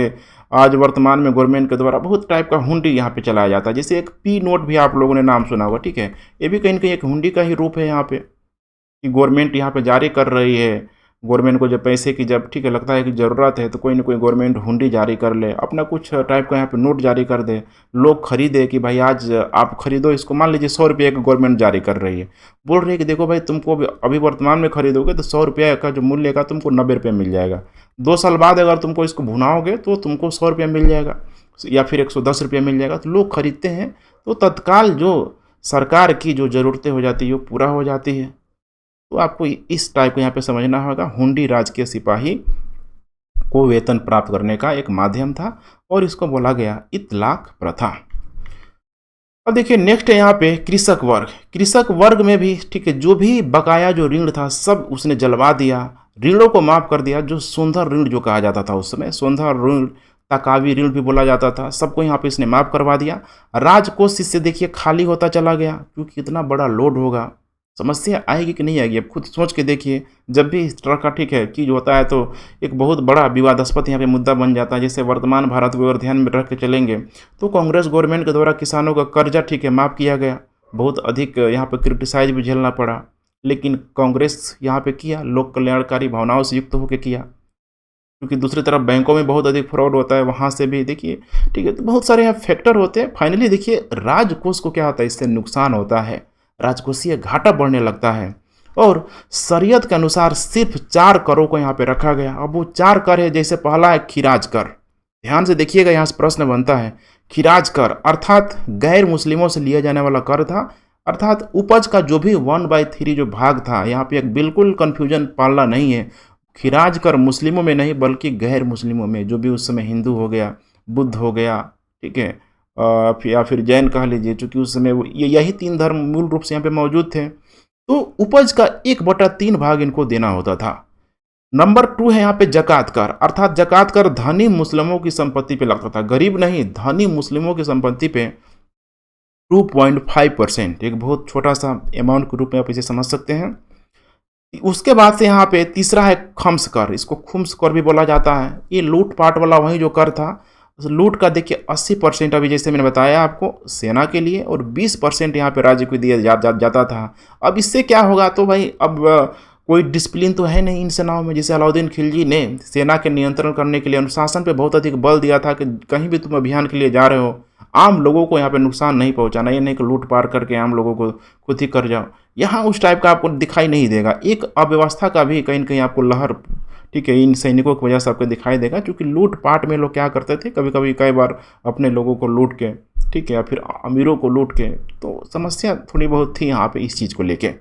आज वर्तमान में गवर्नमेंट के द्वारा बहुत टाइप का हुंडी यहाँ पे चलाया जाता है, जैसे एक पी नोट भी आप लोगों ने नाम सुना होगा, ठीक है, ये भी कहीं ना कहीं एक हुंडी का ही रूप है यहाँ पे कि गवर्नमेंट यहाँ पे जारी कर रही है। गवर्नमेंट को जब पैसे की जब ठीक है लगता है कि ज़रूरत है तो कोई ना कोई गवर्नमेंट हुंडी जारी कर ले, अपना कुछ टाइप का यहाँ पे नोट जारी कर दे, लोग खरीदे कि भाई आज आप खरीदो इसको। मान लीजिए 100 रुपये का गवर्नमेंट जारी कर रही है, बोल रही है कि देखो भाई तुमको अभी वर्तमान में खरीदोगे तो 100 रुपये का जो मूल्य का तुमको 90 रुपये मिल जाएगा। 2 साल बाद अगर तुमको इसको भुनाओगे तो तुमको 100 रुपये मिल जाएगा या फिर 110 रुपये मिल जाएगा। तो लोग खरीदते हैं, तो तत्काल जो सरकार की जो ज़रूरतें हो जाती है वो पूरा हो जाती है। तो आपको इस टाइप को यहाँ पे समझना होगा। हुंडी राजकीय सिपाही को वेतन प्राप्त करने का एक माध्यम था और इसको बोला गया इतलाक प्रथा। अब देखिए नेक्स्ट है यहाँ पे कृषक वर्ग। कृषक वर्ग में भी ठीक है जो भी बकाया जो ऋण था सब उसने जलवा दिया, ऋणों को माफ कर दिया। जो सोंधर ऋण जो कहा जाता था उस समय, सोंधर ऋण तकावी ऋण भी बोला जाता था, सबको यहाँ पे इसने माफ करवा दिया। राजकोष इससे देखिए खाली होता चला गया, क्योंकि इतना बड़ा लोड होगा, समस्या आएगी कि नहीं आएगी अब खुद सोच के देखिए। जब भी इस तरह का ठीक है चीज़ होता है तो एक बहुत बड़ा विवादास्पद यहाँ पे मुद्दा बन जाता है। जैसे वर्तमान भारत को अगर ध्यान में रख के चलेंगे तो कांग्रेस गवर्नमेंट के द्वारा किसानों का कर्जा ठीक है माफ़ किया गया, बहुत अधिक यहाँ पे क्रिटिसाइज भी झेलना पड़ा, लेकिन कांग्रेस यहाँ पे किया लोक कल्याणकारी भावनाओं से युक्त होकर किया, क्योंकि दूसरी तरफ बैंकों में बहुत अधिक फ्रॉड होता है, वहाँ से भी देखिए, ठीक है। तो बहुत सारे यहाँ फैक्टर होते हैं। फाइनली देखिए राजकोष को क्या होता है, इससे नुकसान होता है, राजकोषीय घाटा बढ़ने लगता है। और शरीयत के अनुसार सिर्फ 4 करों को यहाँ पे रखा गया। अब वो 4 कर है, जैसे पहला है खिराज कर। ध्यान से देखिएगा, यहाँ से प्रश्न बनता है। खिराज कर अर्थात गैर मुस्लिमों से लिया जाने वाला कर था, अर्थात उपज का जो भी 1/3 जो भाग था, यहाँ पे एक बिल्कुल कन्फ्यूजन पालना नहीं है। खिराज कर मुस्लिमों में नहीं बल्कि गैर मुस्लिमों में, जो भी उस समय हिंदू हो गया, बुद्ध हो गया, ठीक है, या फिर जैन कह लीजिए, चूँकि उस समय यही 3 धर्म मूल रूप से यहाँ पे मौजूद थे। तो उपज का 1/3 भाग इनको देना होता था। नंबर 2 है यहाँ पे जकात कर, अर्थात जकात कर धनी मुस्लिमों की संपत्ति पे लगता था, गरीब नहीं, धनी मुस्लिमों की संपत्ति पे 2.5%, एक बहुत छोटा सा अमाउंट के रूप में आप इसे समझ सकते हैं। उसके बाद से यहाँ पे तीसरा है खम्स कर, इसको खुम्स कर भी बोला जाता है। ये लूट पाट वाला वही जो कर था। लूट का देखिए 80% अभी जैसे मैंने बताया आपको सेना के लिए, और 20% यहाँ पे राज्य को दिया जाता था। अब इससे क्या होगा, तो भाई अब कोई डिसिप्लिन तो है नहीं इन सेनाओं में। जैसे अलाउद्दीन खिलजी ने सेना के नियंत्रण करने के लिए अनुशासन पे बहुत अधिक बल दिया था कि कहीं भी तुम अभियान के लिए जा रहे हो, आम लोगों को यहाँ पे नुकसान नहीं पहुँचाना, ये नहीं कि लूट पार करके आम लोगों को खुद ही कर जाओ। यहाँ उस टाइप का आपको दिखाई नहीं देगा। एक अव्यवस्था का भी कहीं न कहीं आपको लहर, ठीक है, इन सैनिकों की वजह से आपको दिखाई देगा। क्योंकि लूट पाट में लोग क्या करते थे, कभी कभी कई बार अपने लोगों को लूट के, ठीक है, या फिर अमीरों को लूट के, तो समस्या थोड़ी बहुत थी यहाँ पे इस चीज़ को लेके।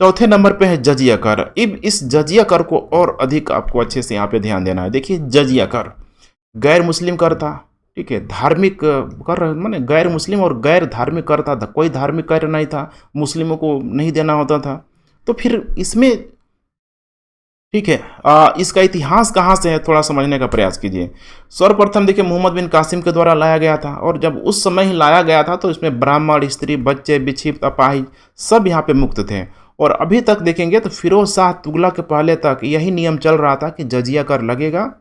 चौथे नंबर पे है जजिया कर। अब इस जजिया कर को और अधिक आपको अच्छे से यहाँ पे ध्यान देना है। देखिए जजिया कर गैर मुस्लिम कर था, ठीक है, धार्मिक कर माने गैर मुस्लिम और गैर धार्मिक कर था, कोई धार्मिक कर नहीं था, मुस्लिमों को नहीं देना होता था। तो फिर इसमें, ठीक है, इसका इतिहास कहाँ से है थोड़ा समझने का प्रयास कीजिए। सर्वप्रथम देखिए मोहम्मद बिन कासिम के द्वारा लाया गया था, और जब उस समय ही लाया गया था तो इसमें ब्राह्मण, स्त्री, बच्चे, विक्षिप्त, अपाहिज सब यहाँ पे मुक्त थे। और अभी तक देखेंगे तो फिरोज शाह तुगलक के पहले तक यही नियम चल रहा था कि जजिया कर लगेगा,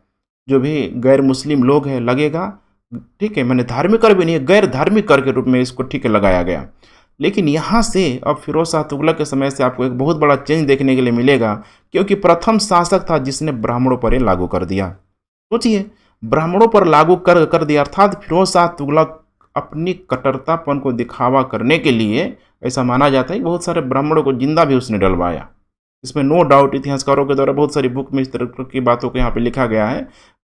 जो भी गैर मुस्लिम लोग हैं लगेगा, ठीक है, मैंने धार्मिक कर भी नहीं है, गैर धार्मिक कर के रूप में इसको, ठीक है, लगाया गया। लेकिन यहाँ से अब फिरोज शाह तुगलक के समय से आपको एक बहुत बड़ा चेंज देखने के लिए मिलेगा, क्योंकि प्रथम शासक था जिसने ब्राह्मणों पर ये लागू कर दिया। सोचिए, ब्राह्मणों पर लागू कर दिया, अर्थात फिरोज शाह तुगलक अपनी कट्टरतापन को दिखावा करने के लिए, ऐसा माना जाता है कि बहुत सारे ब्राह्मणों को जिंदा भी उसने डलवाया। इसमें नो डाउट इतिहासकारों के द्वारा बहुत सारी बुक में इस तरह की बातों को यहाँ पे लिखा गया है,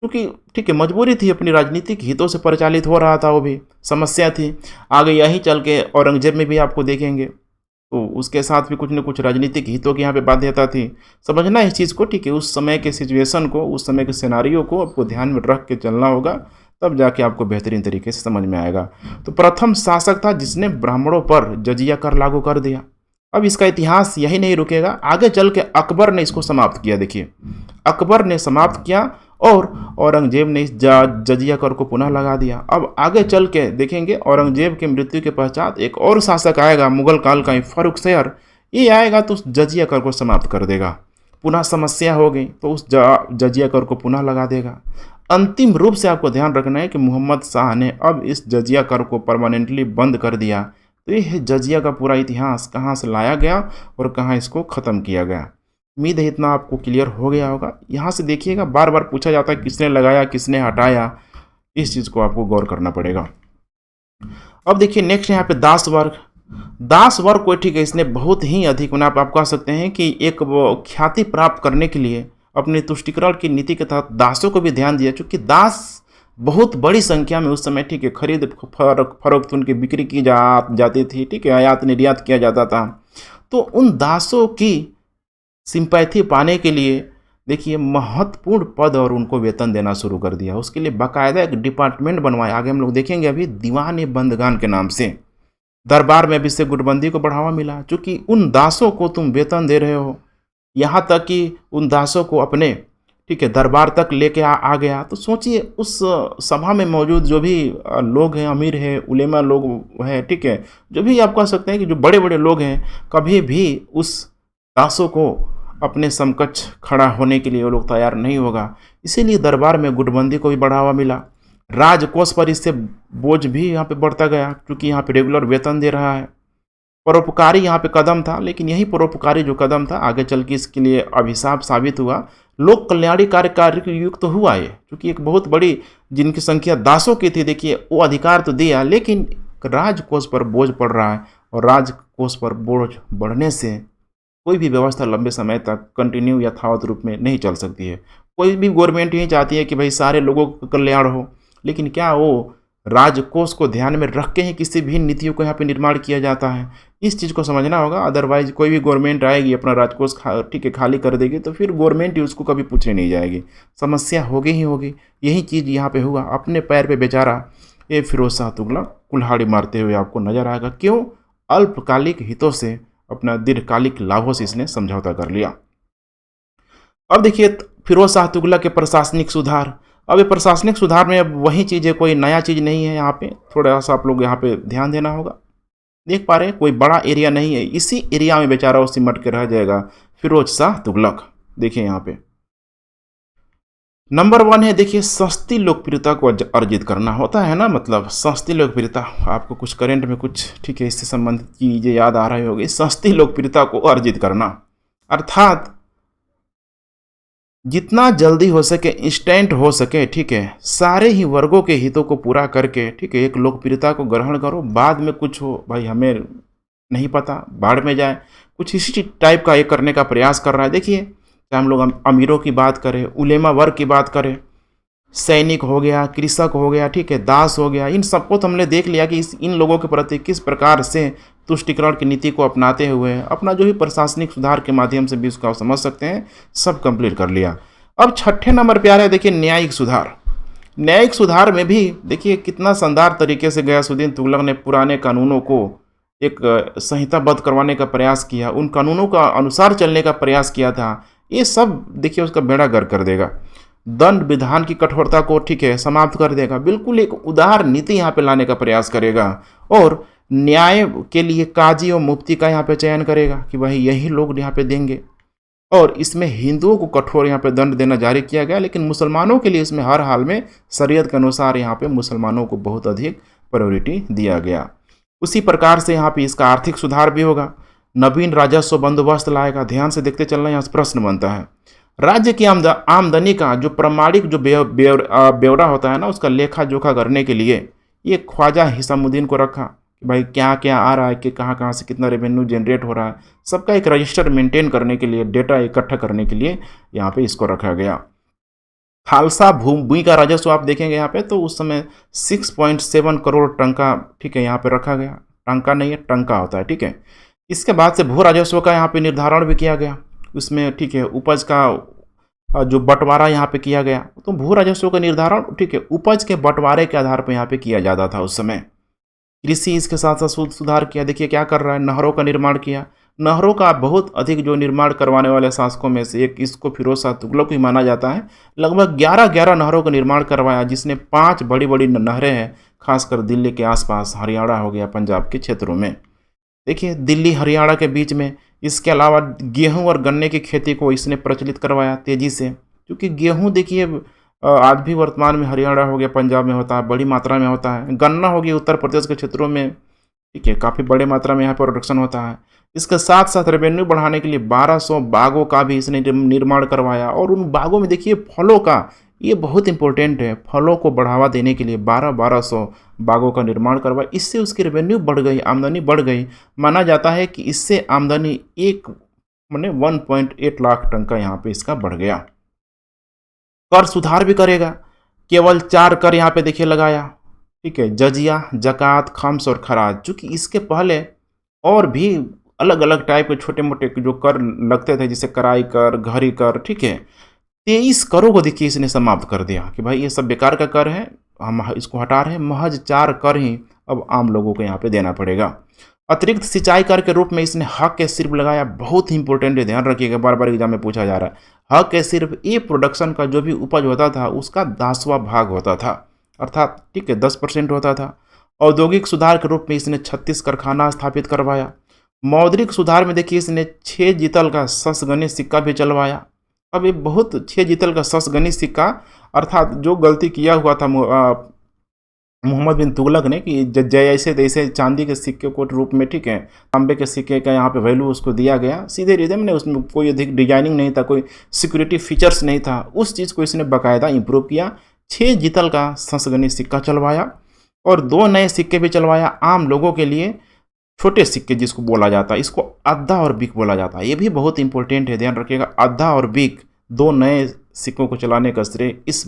क्योंकि ठीक है मजबूरी थी, अपनी राजनीतिक हितों से परिचालित हो रहा था, वो भी समस्या थी। आगे यही चल के औरंगजेब में भी आपको देखेंगे, तो उसके साथ भी कुछ न कुछ राजनीतिक हितों की यहाँ पे बाध्यता थी। समझना इस चीज़ को, ठीक है, उस समय के सिचुएशन को, उस समय के सिनारियो को आपको ध्यान में रख के चलना होगा, तब जाके आपको बेहतरीन तरीके से समझ में आएगा। तो प्रथम शासक था जिसने ब्राह्मणों पर जजिया कर लागू कर दिया। अब इसका इतिहास यही नहीं रुकेगा, आगे चल के अकबर ने इसको समाप्त किया। देखिए अकबर ने समाप्त किया और औरंगजेब ने इस जजिया कर को पुनः लगा दिया। अब आगे चल के देखेंगे औरंगजेब की मृत्यु के पश्चात एक और शासक आएगा मुगल काल का, फारुखशहर, ये आएगा तो उस जजिया कर को समाप्त कर देगा। पुनः समस्या हो गई तो उस जजिया कर को पुनः लगा देगा। अंतिम रूप से आपको ध्यान रखना है कि मोहम्मद शाह ने अब इस जजिया कर को परमानेंटली बंद कर दिया। तो ये है जजिया का पूरा इतिहास, कहाँ से लाया गया और कहाँ इसको ख़त्म किया गया। उम्मीद है इतना आपको क्लियर हो गया होगा। यहाँ से देखिएगा बार बार पूछा जाता है किसने लगाया किसने हटाया, इस चीज़ को आपको गौर करना पड़ेगा। अब देखिए नेक्स्ट यहाँ पे दास वर्ग। दास वर्ग को, ठीक है, इसने बहुत ही अधिक आप कह सकते हैं कि एक वो ख्याति प्राप्त करने के लिए अपनी तुष्टिकरण की नीति के तहत दासों को भी ध्यान दिया, क्योंकि दास बहुत बड़ी संख्या में उस समय, ठीक है, खरीद फरोख्त उनकी बिक्री की जाती थी, ठीक है, आयात निर्यात किया जाता था। तो उन दासों की सिंपैथी पाने के लिए देखिए महत्वपूर्ण पद और उनको वेतन देना शुरू कर दिया। उसके लिए बाकायदा एक डिपार्टमेंट बनवाया, आगे हम लोग देखेंगे अभी, दीवान बंदगान के नाम से। दरबार में भी इससे गुटबंदी को बढ़ावा मिला, क्योंकि उन दासों को तुम वेतन दे रहे हो, यहाँ तक कि उन दासों को अपने, ठीक है, दरबार तक लेके आ गया। तो सोचिए उस सभा में मौजूद जो भी लोग हैं, अमीर है, उलेमा लोग हैं, ठीक है, जो भी आप कह सकते हैं कि जो बड़े बड़े लोग हैं, कभी भी उस दासों को अपने समकक्ष खड़ा होने के लिए वो लोग तैयार नहीं होगा। इसीलिए दरबार में गुटबंदी को भी बढ़ावा मिला। राजकोष पर इससे बोझ भी यहाँ पे बढ़ता गया, क्योंकि यहाँ पे रेगुलर वेतन दे रहा है। परोपकारी यहाँ पे कदम था, लेकिन यही परोपकारी जो कदम था आगे चल के इसके लिए अभिशाप साबित हुआ। लोक कल्याणी कार्य के युक्त तो हुआ ये, क्योंकि एक बहुत बड़ी जिनकी संख्या दासों की थी, देखिए वो अधिकार तो दिया, लेकिन राजकोष पर बोझ पड़ रहा है, और राजकोष पर बोझ बढ़ने से कोई भी व्यवस्था लंबे समय तक कंटिन्यू यथावत रूप में नहीं चल सकती है। कोई भी गवर्नमेंट यही चाहती है कि भाई सारे लोगों का कल्याण हो, लेकिन क्या वो राजकोष को ध्यान में रख के ही किसी भी नीतियों को यहाँ पे निर्माण किया जाता है? इस चीज़ को समझना होगा। अदरवाइज कोई भी गवर्नमेंट आएगी अपना राजकोष ठीक है खाली कर देगी, तो फिर गवर्नमेंट ही उसको कभी पूछने नहीं जाएगी, समस्या होगी ही होगी। यही चीज़ यहाँ पे हुआ। अपने पैर पे बेचारा ये फिरोज शाह तुगलक कुल्हाड़ी मारते हुए आपको नजर आएगा। क्यों? अल्पकालिक हितों से, अपना दीर्घकालिक लाभों से इसने समझौता कर लिया। अब देखिए फिरोज शाह तुगलक के प्रशासनिक सुधार। अब ये प्रशासनिक सुधार में अब वही चीज़ है, कोई नया चीज़ नहीं है। यहाँ पे थोड़ा सा आप लोग यहाँ पे ध्यान देना होगा। देख पा रहे हैं कोई बड़ा एरिया नहीं है, इसी एरिया में बेचारा वो सिमट के रह जाएगा फिरोज शाह तुगलक। देखिए यहाँ पे नंबर 1 है, देखिए सस्ती लोकप्रियता को अर्जित करना होता है ना, मतलब सस्ती लोकप्रियता। आपको कुछ करंट में कुछ ठीक है इससे संबंधित चीज़ें याद आ रही होगी। सस्ती लोकप्रियता को अर्जित करना अर्थात जितना जल्दी हो सके, इंस्टेंट हो सके, ठीक है, सारे ही वर्गों के हितों को पूरा करके, ठीक है, एक लोकप्रियता को ग्रहण करो। बाद में कुछ हो भाई हमें नहीं पता, बाढ़ में जाए, कुछ इसी टाइप का ये करने का प्रयास कर रहा है। देखिए चाहे हम लोग अमीरों की बात करें, उलेमा वर्ग की बात करें, सैनिक हो गया, कृषक हो गया, ठीक है, दास हो गया, इन सबको तो हमने देख लिया कि इन लोगों के प्रति किस प्रकार से तुष्टिकरण की नीति को अपनाते हुए अपना जो भी प्रशासनिक सुधार के माध्यम से भी उसका समझ सकते हैं, सब कंप्लीट कर लिया। अब छठे नंबर पे आ रहा है देखिए न्यायिक सुधार। न्यायिक सुधार में भी देखिए कितना शानदार तरीके से गयासुद्दीन तुगलक ने पुराने कानूनों को एक संहिताबद्ध करवाने का प्रयास किया, उन कानूनों का अनुसार चलने का प्रयास किया था। ये सब देखिए उसका बेड़ा गर्क कर देगा। दंड विधान की कठोरता को ठीक है समाप्त कर देगा, बिल्कुल एक उदार नीति यहाँ पे लाने का प्रयास करेगा, और न्याय के लिए काजी और मुफ्ती का यहाँ पे चयन करेगा कि भाई यही लोग यहाँ पे देंगे। और इसमें हिंदुओं को कठोर यहाँ पे दंड देना जारी किया गया, लेकिन मुसलमानों के लिए इसमें हर हाल में शरीयत के अनुसार यहाँ पे मुसलमानों को बहुत अधिक प्रायोरिटी दिया गया। उसी प्रकार से यहाँ पे इसका आर्थिक सुधार भी होगा। नवीन राजस्व बंदोबस्त लाएगा। ध्यान से देखते चलना, यहाँ से प्रश्न बनता है। राज्य की आमदनी का जो प्रमाणिक जो ब्यौरा होता है ना, उसका लेखा जोखा करने के लिए ये ख्वाजा हिसामुद्दीन को रखा कि भाई क्या क्या आ रहा है, कि कहाँ कहाँ से कितना रेवेन्यू जनरेट हो रहा है, सबका एक रजिस्टर मेंटेन करने के लिए, डेटा इकट्ठा करने के लिए यहाँ पे इसको रखा गया। खालसा भूमि का राजस्व आप देखेंगे यहाँ पे तो उस समय 6.7 करोड़ टंका ठीक है यहाँ पे रखा गया। टंका नहीं है, टंका होता है, ठीक है। इसके बाद से भू राजस्व का यहाँ पे निर्धारण भी किया गया। उसमें ठीक है उपज का जो बंटवारा यहाँ पे किया गया, तो भू राजस्व का निर्धारण ठीक है उपज के बंटवारे के आधार पर यहाँ पे किया जाता था उस समय। कृषि इसके साथ साथ सुधार किया। देखिए क्या कर रहा है, नहरों का निर्माण किया। नहरों का बहुत अधिक जो निर्माण करवाने वाले शासकों में से एक इसको फिरोज शाह तुगलक ही माना जाता है। लगभग 11 नहरों का निर्माण करवाया, जिसने 5 बड़ी बड़ी नहरें हैं, खासकर दिल्ली के आसपास, हरियाणा हो गया, पंजाब के क्षेत्रों में। देखिए दिल्ली हरियाणा के बीच में। इसके अलावा गेहूं और गन्ने की खेती को इसने प्रचलित करवाया तेज़ी से, क्योंकि गेहूं देखिए आज भी वर्तमान में हरियाणा हो गया, पंजाब में होता है, बड़ी मात्रा में होता है। गन्ना हो गया उत्तर प्रदेश के क्षेत्रों में, ठीक है, काफ़ी बड़े मात्रा में यहाँ पर प्रोडक्शन होता है। इसके साथ साथ रेवेन्यू बढ़ाने के लिए 1200 बागों का भी इसने निर्माण करवाया। और उन बागों में देखिए फलों का, ये बहुत इंपॉर्टेंट है, फलों को बढ़ावा देने के लिए 1200 बागों का निर्माण करवाया। इससे उसकी रेवेन्यू बढ़ गई, आमदनी बढ़ गई। माना जाता है कि इससे आमदनी 1.8 लाख टन का यहाँ पे इसका बढ़ गया। कर सुधार भी करेगा। केवल 4 कर यहाँ पे देखिए लगाया, ठीक है, जजिया, जकात, खम्स और खराज। चूँकि इसके पहले और भी अलग अलग टाइप के छोटे मोटे जो कर लगते थे, जैसे कराई कर, घरी कर, ठीक है, 23 करों को देखिए इसने समाप्त कर दिया कि भाई ये सब बेकार का कर है, हम इसको हटा रहे हैं। महज 4 कर ही अब आम लोगों को यहाँ पे देना पड़ेगा। अतिरिक्त सिंचाई कर के रूप में इसने हक के सिर्फ लगाया। बहुत ही इंपॉर्टेंट है, ध्यान रखिएगा, बार बार एग्जाम में पूछा जा रहा है। हक के सिर्फ ये प्रोडक्शन का जो भी उपज होता था उसका 10वां भाग होता था, अर्थात ठीक है 10% होता था। औद्योगिक सुधार के रूप में इसने 36 कारखाना स्थापित करवाया। मौद्रिक सुधार में देखिए इसने 6 जीतल का ससगणित सिक्का भी चलवाया। अब ये बहुत 6 जीतल का ससगणित सिक्का, अर्थात जो गलती किया हुआ था मोहम्मद बिन तुगलक ने कि जैसे तैसे चांदी के सिक्के को रूप में, ठीक है, तांबे के सिक्के का यहाँ पे वैल्यू उसको दिया गया सीधे रिदम ने, उसमें कोई अधिक डिजाइनिंग नहीं था, कोई सिक्योरिटी फीचर्स नहीं था, उस चीज़ को इसने बाकायदा इंप्रूव किया। 6 जीतल का संस्गनी सिक्का चलवाया और 2 नए सिक्के भी चलवाया आम लोगों के लिए, छोटे सिक्के जिसको बोला जाता है, इसको अद्दा और बिक बोला जाता है। ये भी बहुत इंपॉर्टेंट है, ध्यान रखिएगा। अद्दा और बिक 2 नए सिक्कों को चलाने का श्रेय इस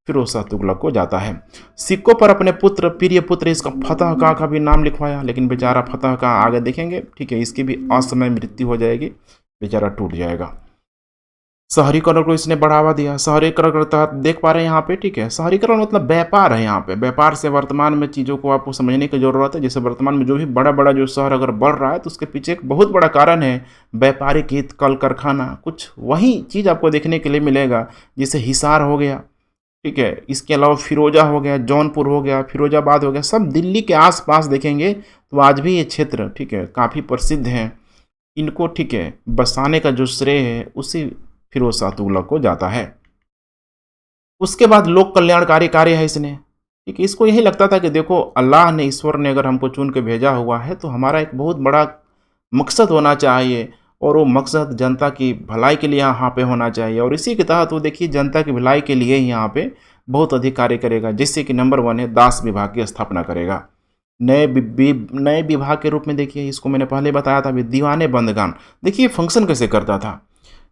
फिरोज शाह तुगलक को जाता है। सिक्कों पर अपने पुत्र, प्रिय पुत्र इसका फतह खां का भी नाम लिखवाया, लेकिन बेचारा फतह खां आगे देखेंगे, ठीक है, इसकी भी असमय मृत्यु हो जाएगी, बेचारा टूट जाएगा। शहरीकरण को इसने बढ़ावा दिया। शहरीकरण के तहत देख पा रहे हैं यहाँ पे, ठीक है, शहरीकरण मतलब व्यापार है। यहाँ पे व्यापार से वर्तमान में चीज़ों को आपको समझने की जरूरत है। जैसे वर्तमान में जो भी बड़ा बड़ा जो शहर अगर बढ़ रहा है तो उसके पीछे एक बहुत बड़ा कारण है व्यापारिक हित, कल कारखाना, कुछ वही चीज़ आपको देखने के लिए मिलेगा। जैसे हिसार हो गया, ठीक है, इसके अलावा फिरोजा हो गया, जौनपुर हो गया, फिरोजाबाद हो गया, सब दिल्ली के आसपास देखेंगे तो आज भी ये क्षेत्र, ठीक है, काफ़ी प्रसिद्ध हैं। इनको, ठीक है, बसाने का जो श्रेय है उसी फिरोज शाह तुगलक को जाता है। उसके बाद लोक कल्याणकारी कार्य है इसने, ठीक है, इसको यही लगता था कि देखो अल्लाह ने, ईश्वर ने अगर हमको चुन के भेजा हुआ है तो हमारा एक बहुत बड़ा मकसद होना चाहिए और वो मकसद जनता की भलाई के लिए यहाँ पे होना चाहिए। और इसी के तहत वो देखिए जनता की भलाई के लिए ही यहाँ पे बहुत अधिक कार्य करेगा। जैसे कि नंबर 1 है दास विभाग की स्थापना करेगा। नए विभाग के रूप में देखिए, इसको मैंने पहले बताया था, दीवाने बंदगान। देखिए फंक्शन कैसे करता था।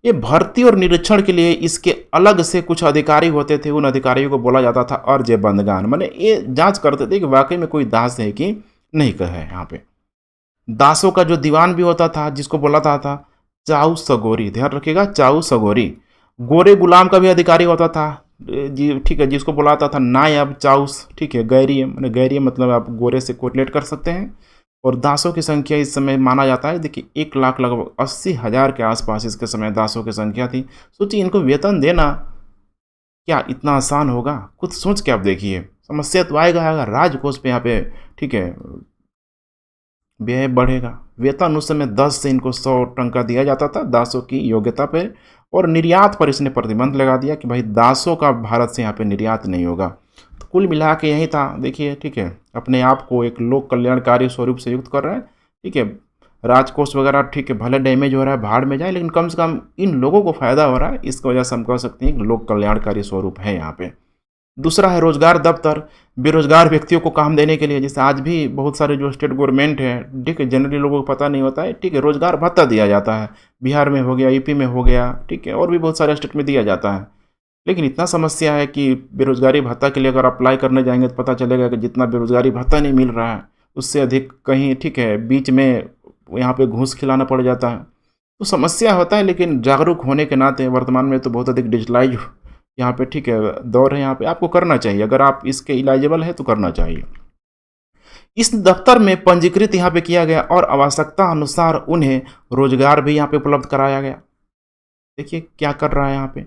ये भर्ती और निरीक्षण के लिए इसके अलग से कुछ अधिकारी होते थे, उन अधिकारियों को बोला जाता था अर्ज बंदगान, माने ये जांच करते थे कि वाकई में कोई दास है कि नहीं है। यहाँ पे दासों का जो दीवान भी होता था जिसको बोला था चाऊ सगोरी, ध्यान रखिएगा, चाऊ सगोरी। गोरे गुलाम का भी अधिकारी होता था जी, ठीक है, जिसको बुलाता था नायब चाउस, ठीक है, गैरिय, मैंने गैरिय मतलब आप गोरे से कोरिलेट कर सकते हैं। और दासों की संख्या इस समय माना जाता है, देखिए 1 लाख लगभग 80,000 के आसपास इसके समय दासों की संख्या थी। सोचिए इनको वेतन देना क्या इतना आसान होगा? खुद सोच के आप देखिए, समस्या तो आएगा अगर राजकोष पे यहाँ पे, ठीक है, व्यय बढ़ेगा। वेतन उस समय 10 से इनको 100 टंका दिया जाता था दासों की योग्यता पे, और निर्यात पर इसने प्रतिबंध लगा दिया कि भाई दासों का भारत से यहाँ पे निर्यात नहीं होगा। तो कुल मिला के यही था, देखिए, ठीक है, अपने आप को एक लोक कल्याणकारी स्वरूप से युक्त कर रहा है, ठीक है, राजकोष वगैरह, ठीक है, भले डैमेज हो रहा है, भाड़ में जाए, लेकिन कम से कम इन लोगों को फायदा हो रहा है, इसकी वजह से हम कह सकते हैं कि लोक कल्याणकारी स्वरूप है यहाँ पे। दूसरा है रोजगार दफ्तर, बेरोजगार व्यक्तियों को काम देने के लिए। जैसे आज भी बहुत सारे जो स्टेट गवर्नमेंट है, ठीक है, जनरली लोगों को पता नहीं होता है, ठीक है, रोजगार भत्ता दिया जाता है, बिहार में हो गया, यूपी में हो गया, ठीक है, और भी बहुत सारे स्टेट में दिया जाता है। लेकिन इतना समस्या है कि बेरोजगारी भत्ता के लिए अगर अप्लाई करने जाएंगे तो पता चलेगा कि जितना बेरोजगारी भत्ता नहीं मिल रहा है उससे अधिक कहीं, ठीक है, बीच में यहाँ पे घूस खिलाना पड़ जाता है, तो समस्या होता है। लेकिन जागरूक होने के नाते वर्तमान में तो बहुत अधिक डिजिटलाइज यहाँ पे, ठीक है, दौर है, यहाँ पे आपको करना चाहिए, अगर आप इसके इलाइजेबल है तो करना चाहिए। इस दफ्तर में पंजीकृत यहाँ पे किया गया और आवश्यकता अनुसार उन्हें रोजगार भी यहाँ पे उपलब्ध कराया गया। देखिए क्या कर रहा है यहाँ पे,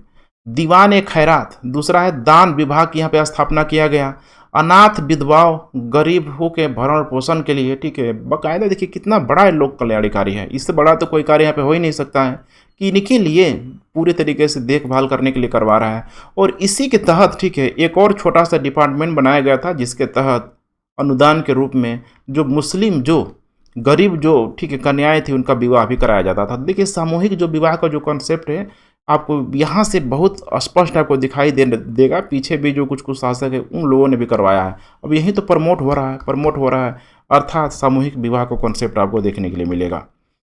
दीवान ए खैरात। दूसरा है दान विभाग की यहाँ पे स्थापना किया गया। अनाथ विधवाओं, गरीबों के भरण पोषण के लिए, ठीक है, बाकायदा देखिए कितना बड़ा लोक कल्याणकारी है, इससे बड़ा तो कोई कार्य यहाँ पे हो ही नहीं सकता है कि इनके लिए पूरे तरीके से देखभाल करने के लिए करवा रहा है। और इसी के तहत, ठीक है, एक और छोटा सा डिपार्टमेंट बनाया गया था जिसके तहत अनुदान के रूप में जो मुस्लिम, जो गरीब, जो, ठीक है, कन्याएं थी उनका विवाह भी कराया जाता था। देखिए सामूहिक जो विवाह का जो कॉन्सेप्ट है आपको यहाँ से बहुत स्पष्ट आपको दिखाई देगा। पीछे भी जो कुछ शासक है उन लोगों ने भी करवाया है, अब यही तो प्रमोट हो रहा है, अर्थात सामूहिक विवाह का कॉन्सेप्ट आपको देखने के लिए मिलेगा।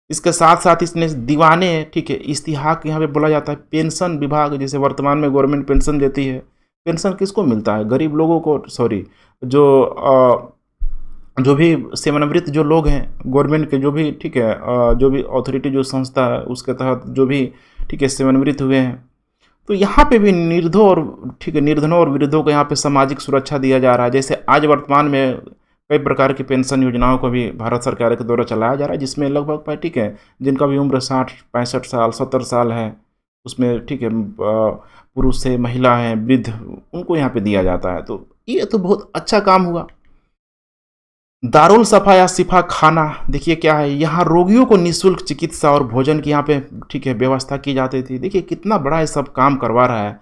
इसके साथ साथ इसने दीवाने, ठीक है, इस्तिहाक यहाँ पे बोला जाता है। पेंशन विभाग, जैसे वर्तमान में गवर्नमेंट पेंशन देती है, पेंशन किसको मिलता है? गरीब लोगों को, सॉरी, जो भी सेवानिवृत्त जो लोग हैं गवर्नमेंट के, जो भी, ठीक है, जो भी अथॉरिटी, जो संस्था है उसके तहत जो भी, ठीक है, सेवानिवृत्त हुए हैं, तो यहाँ पे भी निर्धों और, ठीक है, निर्धनों और वृद्धों को यहाँ पे सामाजिक सुरक्षा दिया जा रहा है। जैसे आज वर्तमान में कई प्रकार की पेंशन योजनाओं को भी भारत सरकार के द्वारा चलाया जा रहा है, जिसमें लगभग, ठीक है, जिनका भी उम्र 60, 65 साल, 70 साल है, उसमें, ठीक है, पुरुष है, महिला है, वृद्ध, उनको यहाँ पे दिया जाता है। तो ये तो बहुत अच्छा काम हुआ। दारुल सफा या सिफा खाना, देखिए क्या है, यहाँ रोगियों को निःशुल्क चिकित्सा और भोजन की यहाँ पे, ठीक है, व्यवस्था की जाती थी। देखिए कितना बड़ा ये सब काम करवा रहा है।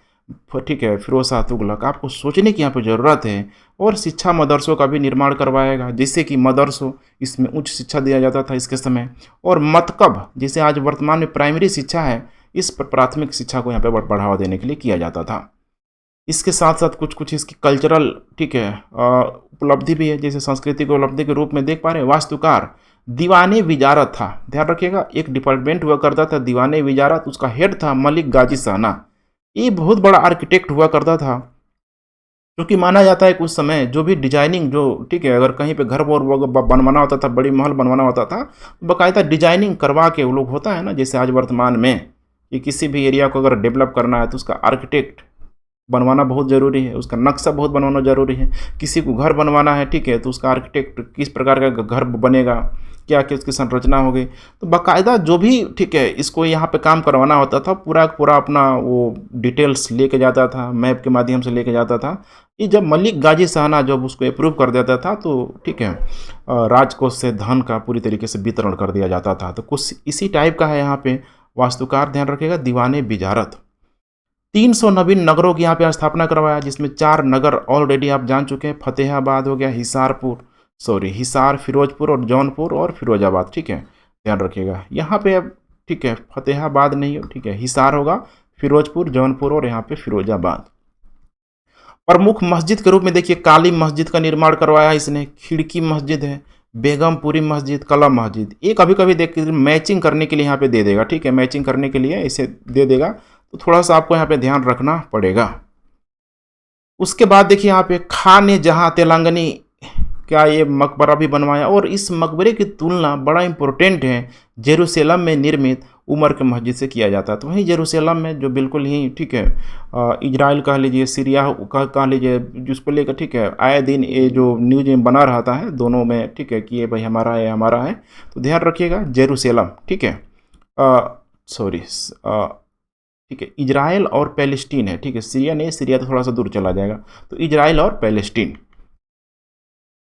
ठीक है, फिरोज शाह तुगलक, आपको सोचने की यहाँ पे ज़रूरत है। और शिक्षा मदरसों का भी निर्माण करवाएगा, जिससे कि मदरसों, इसमें उच्च शिक्षा दिया जाता था इसके समय। और मकतब, जैसे आज वर्तमान में प्राइमरी शिक्षा है, इस पर प्राथमिक शिक्षा को यहाँ पे बढ़ावा देने के लिए किया जाता था। इसके साथ साथ कुछ कुछ इसकी कल्चरल, ठीक है, उपलब्धि भी है, जैसे संस्कृति को उपलब्धि के रूप में देख पा रहे हैं। वास्तुकार दीवाने विजारत था, ध्यान रखिएगा, एक डिपार्टमेंट हुआ करता था दीवाने विजारत, उसका हेड था मलिक गाजी साना। ये बहुत बड़ा आर्किटेक्ट हुआ करता था, क्योंकि माना जाता है कि उस समय जो भी डिजाइनिंग, जो, ठीक है, अगर कहीं पे घर वर बनवाना होता था, बड़ी महल बनवाना होता था, बाकायदा डिजाइनिंग करवा के वो लोग, होता है ना, जैसे आज वर्तमान में कि किसी भी एरिया को अगर डेवलप करना है तो उसका आर्किटेक्ट बनवाना बहुत ज़रूरी है, उसका नक्शा बहुत बनवाना ज़रूरी है। किसी को घर बनवाना है, ठीक है, तो उसका आर्किटेक्ट किस प्रकार का घर बनेगा, क्या क्या उसकी संरचना होगी, तो बाकायदा जो भी, ठीक है, इसको यहाँ पे काम करवाना होता था, पूरा पूरा अपना वो डिटेल्स लेके जाता था, मैप के माध्यम से लेके जाता था। ये जब मलिक गाजी साहना जब उसको अप्रूव कर देता था, तो ठीक है, राजकोष से धन का पूरी तरीके से वितरण कर दिया जाता था। तो कुछ इसी टाइप का है यहाँ पे वास्तुकार, ध्यान रखिएगा, दीवाने बिजारत। 300 नवीन नगरों की यहाँ पे स्थापना करवाया, जिसमें 4 नगर ऑलरेडी आप जान चुके हैं, फतेहाबाद हो गया, हिसार, फिरोजपुर और जौनपुर और फिरोजाबाद, ठीक है, ध्यान रखिएगा। यहाँ पे अब, ठीक है, फतेहाबाद नहीं हो, ठीक है, हिसार होगा, फिरोजपुर, जौनपुर और यहाँ पे फिरोजाबाद। प्रमुख मस्जिद के रूप में देखिए काली मस्जिद का निर्माण करवाया इसने, खिड़की मस्जिद है, बेगमपुरी मस्जिद, कला मस्जिद। ये कभी कभी देख मैचिंग करने के लिए यहाँ पे दे देगा, ठीक है, मैचिंग करने के लिए इसे दे देगा, तो थोड़ा सा आपको यहाँ पे ध्यान रखना पड़ेगा। उसके बाद देखिए यहाँ पे खान जहां तेलंगानी क्या ये मकबरा भी बनवाया, और इस मकबरे की तुलना बड़ा इंपॉर्टेंट है जेरूसलम में निर्मित उमर के मस्जिद से किया जाता है। तो वहीं जेरूसलम में जो बिल्कुल ही, ठीक है, इजराइल कह लीजिए, सीरिया कह लीजिए, जिसको लेकर, ठीक है, आए दिन ये जो न्यूज में बना रहता है दोनों में, ठीक है, कि ये भाई हमारा है, हमारा है, तो ध्यान रखिएगा जेरूसलम, ठीक है, सॉरी, ठीक है, इजराइल और पैलेस्टीन है, ठीक है, सीरिया नहीं, सीरिया तो थोड़ा सा दूर चला जाएगा, तो इजराइल और पैलेस्टीन।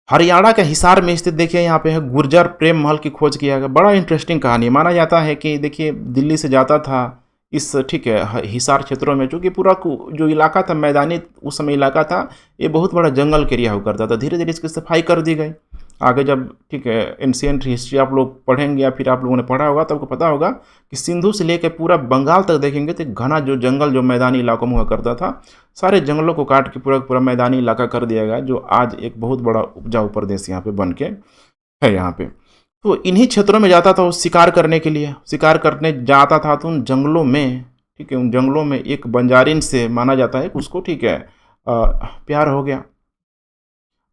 हरियाणा के हिसार में स्थित देखिए यहाँ पे है गुर्जर प्रेम महल की खोज किया गया। बड़ा इंटरेस्टिंग कहानी, माना जाता है कि देखिए दिल्ली से जाता था इस, ठीक है, हिसार क्षेत्रों में, चूँकि पूरा जो इलाका था मैदानी उस समय इलाका था, ये बहुत बड़ा जंगल के एरिया हुआ करता था। धीरे धीरे इसकी सफाई कर दी गई। आगे जब, ठीक है, एंशियंट हिस्ट्री आप लोग पढ़ेंगे या फिर आप लोगों ने पढ़ा होगा तो आपको पता होगा कि सिंधु से लेकर पूरा बंगाल तक देखेंगे तो घना जो जंगल जो मैदानी इलाकों में हुआ करता था, सारे जंगलों को काट के पूरा पूरा मैदानी इलाका कर दिया गया, जो आज एक बहुत बड़ा उपजाऊ प्रदेश यहाँ पे बन के है यहाँ पे। तो इन्हीं क्षेत्रों में जाता था वो शिकार करने के लिए, शिकार करने जाता था तो उन जंगलों में, ठीक है, उन जंगलों में एक बंजारिन से माना जाता है कि उसको, ठीक है, प्यार हो गया।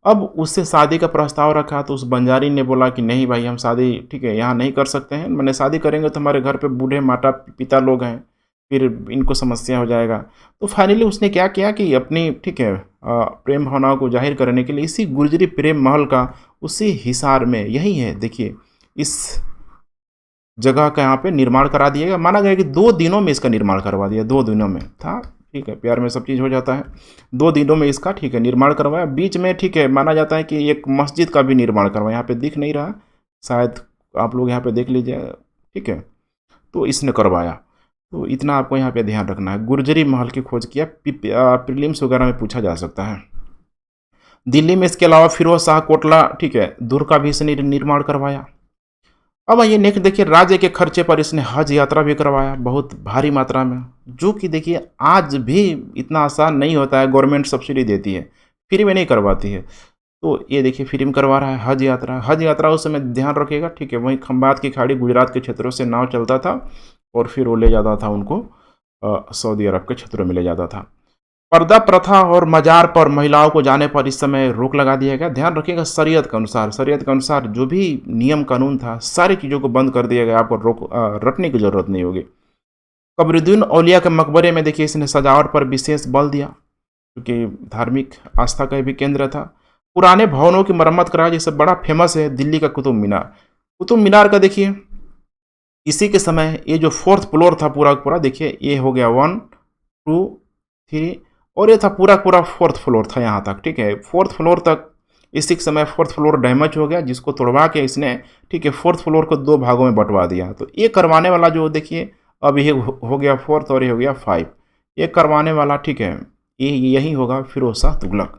अब उससे शादी का प्रस्ताव रखा तो उस बंजारी ने बोला कि नहीं भाई, हम शादी, ठीक है, यहाँ नहीं कर सकते हैं, मैंने शादी करेंगे तो हमारे घर पे बूढ़े माता पिता लोग हैं, फिर इनको समस्या हो जाएगा। तो फाइनली उसने क्या किया कि अपनी, ठीक है, प्रेम भावनाओं को जाहिर करने के लिए इसी गुर्जरी प्रेम महल का उसी हिसार में, यही है देखिए, इस जगह का यहाँ पे निर्माण करा दिया गया। माना गया कि 2 दिनों में इसका निर्माण करवा दिया, 2 दिनों में था, ठीक है, प्यार में सब चीज़ हो जाता है। 2 दिनों में इसका, ठीक है, निर्माण करवाया। बीच में, ठीक है, माना जाता है कि एक मस्जिद का भी निर्माण करवाया, यहाँ पे दिख नहीं रहा, शायद आप लोग यहाँ पे देख लीजिए, ठीक है, तो इसने करवाया। तो इतना आपको यहाँ पे ध्यान रखना है। गुर्जरी महल की खोज किया, प्रीलिम्स वगैरह में पूछा जा सकता है। दिल्ली में इसके अलावा फिरोज शाह कोटला, ठीक है, दुर्ग का भी इसने निर्माण करवाया। अब ये नेक्स्ट देखिए, राज्य के खर्चे पर इसने हज यात्रा भी करवाया बहुत भारी मात्रा में, जो कि देखिए आज भी इतना आसान नहीं होता है, गवर्नमेंट सब्सिडी देती है, फ्री में नहीं करवाती है। तो ये देखिए फ्री में करवा रहा है हज यात्रा। हज यात्रा उस समय ध्यान रखिएगा, ठीक है, वहीं खंबात की खाड़ी गुजरात के क्षेत्रों से नाव चलता था और फिर वो ले जाता था उनको सऊदी अरब के क्षेत्रों में ले जाता था। पर्दा प्रथा और मजार पर महिलाओं को जाने पर इस समय रोक लगा दिया गया। ध्यान रखिएगा, शरीयत के अनुसार जो भी नियम कानून था सारी चीज़ों को बंद कर दिया गया, आपको रटने की जरूरत नहीं होगी। कबरुद्दीन औलिया के मकबरे में देखिए इसने सजावट पर विशेष बल दिया, क्योंकि धार्मिक आस्था का भी केंद्र था। पुराने भवनों की मरम्मत करा, जैसे बड़ा फेमस है दिल्ली का कुतुब मीनार। कुतुब मीनार का देखिए इसी के समय ये जो 4th फ्लोर था पूरा पूरा, देखिए ये हो गया 1 2 3, और ये था पूरा पूरा 4th फ्लोर था यहाँ तक, ठीक है, 4th फ्लोर तक। इसी के समय 4th फ्लोर डैमेज हो गया, जिसको तोड़वा के इसने, ठीक है, 4th फ्लोर को 2 भागों में बंटवा दिया। तो ये करवाने वाला जो देखिए अब ये हो गया 4th और ये हो गया 5, ये करवाने वाला, ठीक है, ये यही होगा फिरोज शाह तुगलक।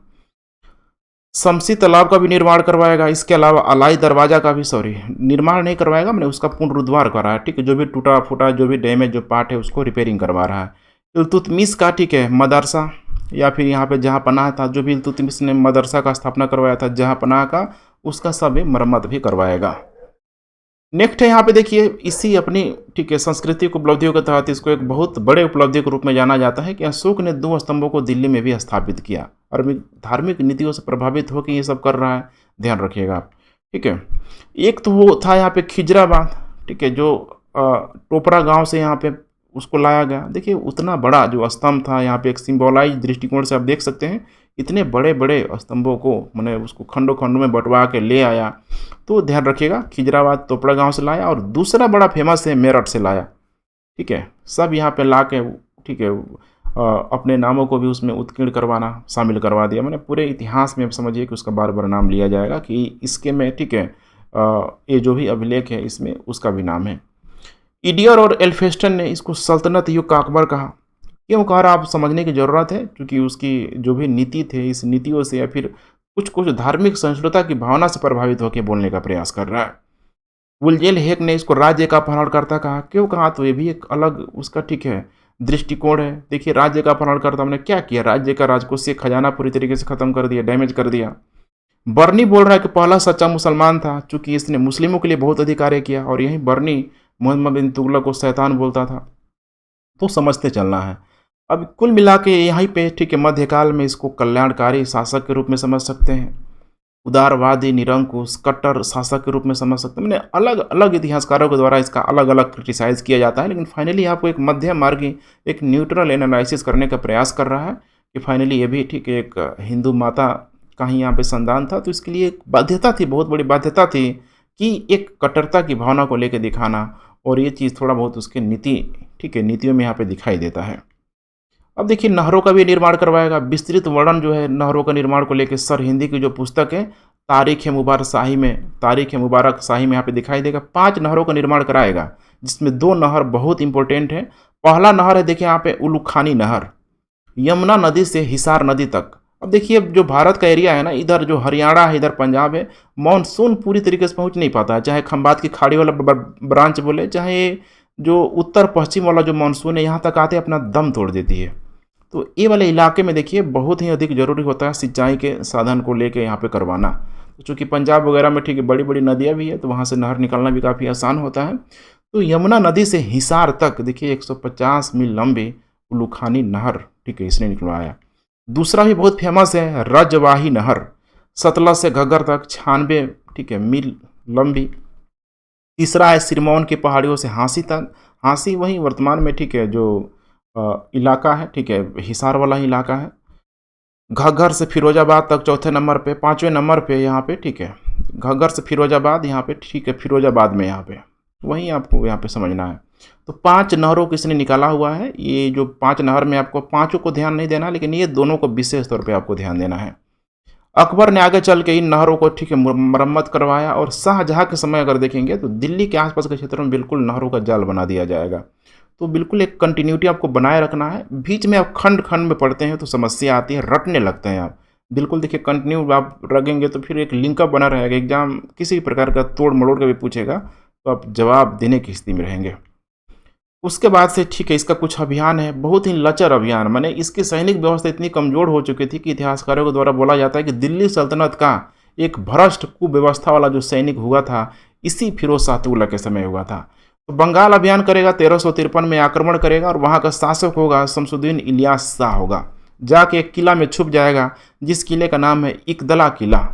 शमसी तालाब का भी निर्माण करवाएगा। इसके अलावा अलाई दरवाज़ा का भी, सॉरी, निर्माण नहीं करवाएगा, मैंने उसका पुनरुद्धार करा है, ठीक है, जो भी टूटा फूटा, जो भी डैमेज जो पार्ट है उसको रिपेयरिंग करवा रहा है। इल्तुतमिश का, ठीक है, मदरसा या फिर यहाँ पे जहाँ पनाह था, जो भी इल्तुतमिश ने मदरसा का स्थापना करवाया था जहाँ पनाह का, उसका सब मरम्मत भी करवाएगा। नेक्स्ट है यहाँ पे देखिए, इसी अपनी, ठीक है, सांस्कृतिक उपलब्धियों के तहत इसको एक बहुत बड़े उपलब्धि के रूप में जाना जाता है कि अशोक ने 2 स्तंभों को दिल्ली में भी स्थापित किया और धार्मिक नीतियों से प्रभावित होकर ये सब कर रहा है, ध्यान रखिएगा आप, ठीक है। एक तो वो था यहाँ पे खिजराबाद, ठीक है, जो टोपरा गांव से यहाँ पे उसको लाया गया। देखिए उतना बड़ा जो स्तंभ था यहाँ पे, एक सिम्बोलाइज दृष्टिकोण से आप देख सकते हैं, इतने बड़े बड़े स्तंभों को मैंने उसको खंडों खंडों में बंटवा के ले आया। तो ध्यान रखिएगा, खिजराबाद टोपरा गांव से लाया और दूसरा बड़ा फेमस है मेरठ से लाया, ठीक है। सब यहाँ पे ला के, ठीक है, अपने नामों को भी उसमें उत्कीर्ण करवाना शामिल करवा दिया। मैंने पूरे इतिहास में समझिए कि उसका बार बार नाम लिया जाएगा कि इसके में, ठीक है, ये जो भी अभिलेख है इसमें उसका भी नाम है। ईडियर और एल्फिंस्टन ने इसको सल्तनत युग का अकबर कहा। क्यों कहा रहा, आप समझने की ज़रूरत है, क्योंकि उसकी जो भी नीति थे, इस नीतियों से या फिर कुछ कुछ धार्मिक सहिष्णुता की भावना से प्रभावित होकर बोलने का प्रयास कर रहा है। विल्यम हेक ने इसको राज्य का अपहरणकर्ता कहा। क्यों कहा, तो ये भी एक अलग उसका, ठीक है, दृष्टिकोण है। देखिए राज्य का अपहरणकर्ता हमने क्या किया, राज्य का राजकोषीय खजाना पूरी तरीके से खत्म कर दिया, डैमेज कर दिया। बर्नी बोल रहा है कि पहला सच्चा मुसलमान था, चूंकि इसने मुस्लिमों के लिए बहुत अधिक कार्य किया, और यही बर्नी मोहम्मद बिन तुगलक को शैतान बोलता था। तो समझते चलना है। अब कुल मिला के यहीं पे, ठीक है, मध्यकाल में इसको कल्याणकारी शासक के रूप में समझ सकते हैं, उदारवादी, निरंकुश, कट्टर शासक के रूप में समझ सकते हैं। मैंने अलग अलग इतिहासकारों के द्वारा इसका अलग अलग क्रिटिसाइज किया जाता है, लेकिन फाइनली आपको एक मध्यम मार्गी, एक न्यूट्रल एनालिसिस करने का प्रयास कर रहा है कि फाइनली ये भी, ठीक है, एक हिंदू माता का ही यहाँ पे संतान था। तो इसके लिए एक बाध्यता थी, बहुत बड़ी बाध्यता थी कि एक कट्टरता की भावना को लेकर दिखाना, और ये चीज़ थोड़ा बहुत उसके नीति, ठीक है, नीतियों में यहाँ पे दिखाई देता है। अब देखिए नहरों का भी निर्माण करवाएगा। विस्तृत वर्णन जो है नहरों का निर्माण को लेकर सर हिंदी की जो पुस्तक है तारीख है मुबारक शाही में यहाँ पे दिखाई देगा। 5 नहरों का निर्माण कराएगा, जिसमें 2 नहर बहुत इंपॉर्टेंट है। पहला नहर है, देखिए यहाँ पे उलूखानी नहर, यमुना नदी से हिसार नदी तक। अब देखिए जो भारत का एरिया है ना, इधर जो हरियाणा है, इधर पंजाब है, मानसून पूरी तरीके से पहुंच नहीं पाता है, चाहे खंबात की खाड़ी वाला ब्रांच बोले, चाहे जो उत्तर पश्चिम वाला जो मानसून है, यहाँ तक आते अपना दम तोड़ देती है। तो ये वाले इलाके में देखिए बहुत ही अधिक जरूरी होता है सिंचाई के साधन को लेके यहाँ पे करवाना। तो चूँकि पंजाब वगैरह में, ठीक है, बड़ी बड़ी नदियाँ भी है, तो वहाँ से नहर निकालना भी काफ़ी आसान होता है। तो यमुना नदी से हिसार तक देखिए 150 मील लंबी उलूखानी नहर, ठीक है, इसने निकलवाया। दूसरा भी बहुत फेमस है रजवाही नहर, सतलज से घग्गर तक 96, ठीक है, मील लंबी। तीसरा है सिरमौन की पहाड़ियों से हांसी तक, हांसी वही वर्तमान में, ठीक है, जो इलाका है, ठीक है, हिसार वाला ही इलाका है। घग्गर से फिरोजाबाद तक चौथे नंबर पे, 5वें नंबर पे यहाँ पे, ठीक है, घग्गर से फिरोजाबाद यहाँ पे, ठीक है, फिरोजाबाद में यहाँ पे, वहीं आपको यहाँ पे समझना है। तो 5 नहरों को इसने निकाला हुआ है। ये जो 5 नहर में आपको 5 को ध्यान नहीं देना, लेकिन ये दोनों को विशेष तौर पे आपको ध्यान देना है। अकबर ने आगे चल के इन नहरों को, ठीक है, मरम्मत करवाया, और शाहजहाँ के समय अगर देखेंगे तो दिल्ली के आसपास के क्षेत्रों में बिल्कुल नहरों का जाल बना दिया जाएगा। तो बिल्कुल एक कंटिन्यूटी आपको बनाए रखना है। बीच में आप खंड खंड में पढ़ते हैं तो समस्या आती है, रटने लगते हैं आप। बिल्कुल देखिए कंटिन्यू आप रखेंगे तो फिर एक लिंकअप बना रहेगा, एग्जाम किसी भी प्रकार का तोड़ मरोड़ का भी पूछेगा तो आप जवाब देने की स्थिति में रहेंगे। उसके बाद से, ठीक है, इसका कुछ अभियान है, बहुत ही लचर अभियान। माने इसकी सैनिक व्यवस्था इतनी कमज़ोर हो चुकी थी कि इतिहासकारों के द्वारा बोला जाता है कि दिल्ली सल्तनत का एक भ्रष्ट कुव्यवस्था वाला जो सैनिक हुआ था, इसी फिरोज शाह तुगलक के समय हुआ था। तो बंगाल अभियान करेगा, 1353 में आक्रमण करेगा, और वहाँ का शासक होगा शमसुद्दीन इलियास शाह होगा। जाके एक किला में छुप जाएगा, जिस किले का नाम है इकदला किला।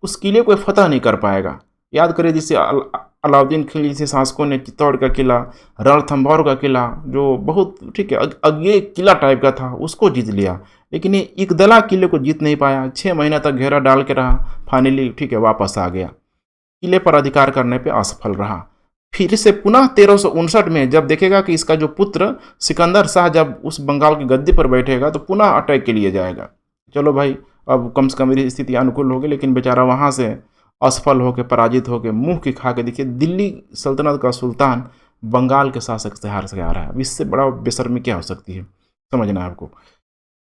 उस किले को फतह नहीं कर पाएगा। याद करिए, जिसे अलाउद्दीन खिलजी से शासकों ने चित्तौड़ का किला, रणथंभौर का किला, जो बहुत, ठीक है, अज्ञेय किला टाइप का था, उसको जीत लिया, लेकिन ये इकदला किले को जीत नहीं पाया। 6 महीना तक घेरा डाल के रहा, फाइनली, ठीक है, वापस आ गया। किले पर अधिकार करने पर असफल रहा। फिर से पुनः 1359 में जब देखेगा कि इसका जो पुत्र सिकंदर शाह जब उस बंगाल की गद्दी पर बैठेगा, तो पुनः अटैक के लिए जाएगा। चलो भाई, अब कम से कम मेरी स्थिति अनुकूल होगी, लेकिन बेचारा वहाँ से असफल होकर, पराजित होकर, मुंह की खा के, देखिए दिल्ली सल्तनत का सुल्तान बंगाल के शासक से हार से आ रहा है। अब इससे बड़ा बेशर्मी क्या हो सकती है। समझना है आपको।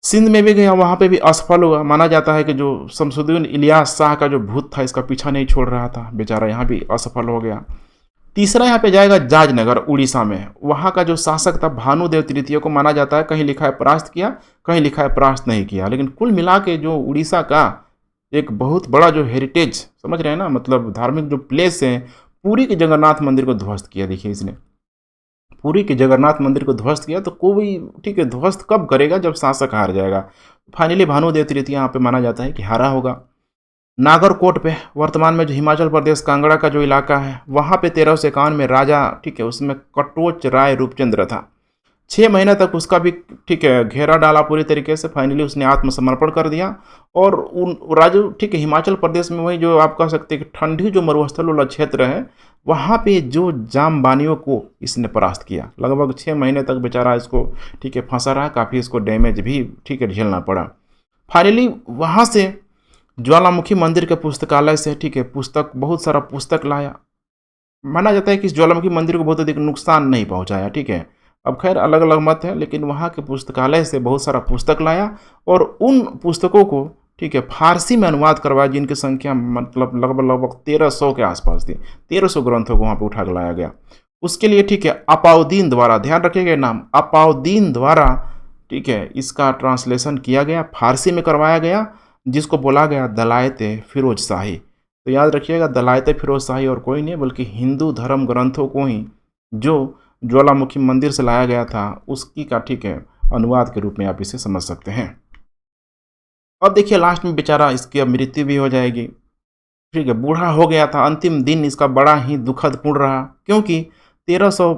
सिंध में भी गया, वहाँ पे भी असफल हुआ। माना जाता है कि जो शमसुद्दीन इलियास शाह का जो भूत था इसका पीछा नहीं छोड़ रहा था, बेचारा यहाँ भी असफल हो गया। तीसरा यहाँ पे जाएगा जाजनगर उड़ीसा में। वहाँ का जो शासक था भानुदेव तृतीय को माना जाता है कहीं लिखा है परास्त किया, कहीं लिखा है परास्त नहीं किया, लेकिन कुल मिला के जो उड़ीसा का एक बहुत बड़ा जो हेरिटेज, समझ रहे हैं ना, मतलब धार्मिक जो प्लेस है, पुरी के जगन्नाथ मंदिर को ध्वस्त किया। देखिए इसने पुरी के जगन्नाथ मंदिर को ध्वस्त किया, तो कोई ठीक है ध्वस्त कब करेगा, जब शासक हार जाएगा। फाइनली भानुदेव तृतीय यहाँ पे माना जाता है कि हारा होगा। नागरकोट पे, वर्तमान में जो हिमाचल प्रदेश कांगड़ा का जो इलाका है, वहाँ पे 1351 में राजा, ठीक है, उसमें कटोच राय रूपचंद्र था। 6 महीने तक उसका भी, ठीक है, घेरा डाला पूरी तरीके से। फाइनली उसने आत्मसमर्पण कर दिया। और उन राजू, ठीक है, हिमाचल प्रदेश में वही जो आप कह सकते हैं कि ठंडी जो मरुस्थल वाला क्षेत्र है, वहाँ पे जो जामबानियों को इसने परास्त किया। लगभग 6 महीने तक बेचारा इसको, ठीक है, फंसा रहा, काफ़ी इसको डैमेज भी, ठीक है, झेलना पड़ा। फाइनली वहाँ से ज्वालामुखी मंदिर के पुस्तकालय से, ठीक है, पुस्तक, बहुत सारा पुस्तक लाया। माना जाता है कि इस ज्वालामुखी मंदिर को बहुत अधिक नुकसान नहीं पहुंचाया, ठीक है। अब खैर अलग अलग मत है, लेकिन वहाँ के पुस्तकालय से बहुत सारा पुस्तक लाया और उन पुस्तकों को, ठीक है, फारसी में अनुवाद करवाया, जिनकी संख्या मतलब लगभग लगभग 1300 के आसपास थी। 1300 ग्रंथों को वहाँ पर उठा के लाया गया। उसके लिए, ठीक है, अपाउद्दीन द्वारा, ध्यान रखिएगा नाम, अपाउद्दीन द्वारा, ठीक है, इसका ट्रांसलेशन किया गया, फारसी में करवाया गया, जिसको बोला गया दलायत फिरोज शाही। तो याद रखिएगा, दलायत फिरोज शाही और कोई नहीं बल्कि हिंदू धर्म ग्रंथों को ही जो ज्वालामुखी मंदिर से लाया गया था उसकी का, ठीक है, अनुवाद के रूप में आप इसे समझ सकते हैं। अब देखिए लास्ट में बेचारा इसकी अब मृत्यु भी हो जाएगी, ठीक है, बूढ़ा हो गया था। अंतिम दिन इसका बड़ा ही दुखद पूर्ण रहा, क्योंकि 1300,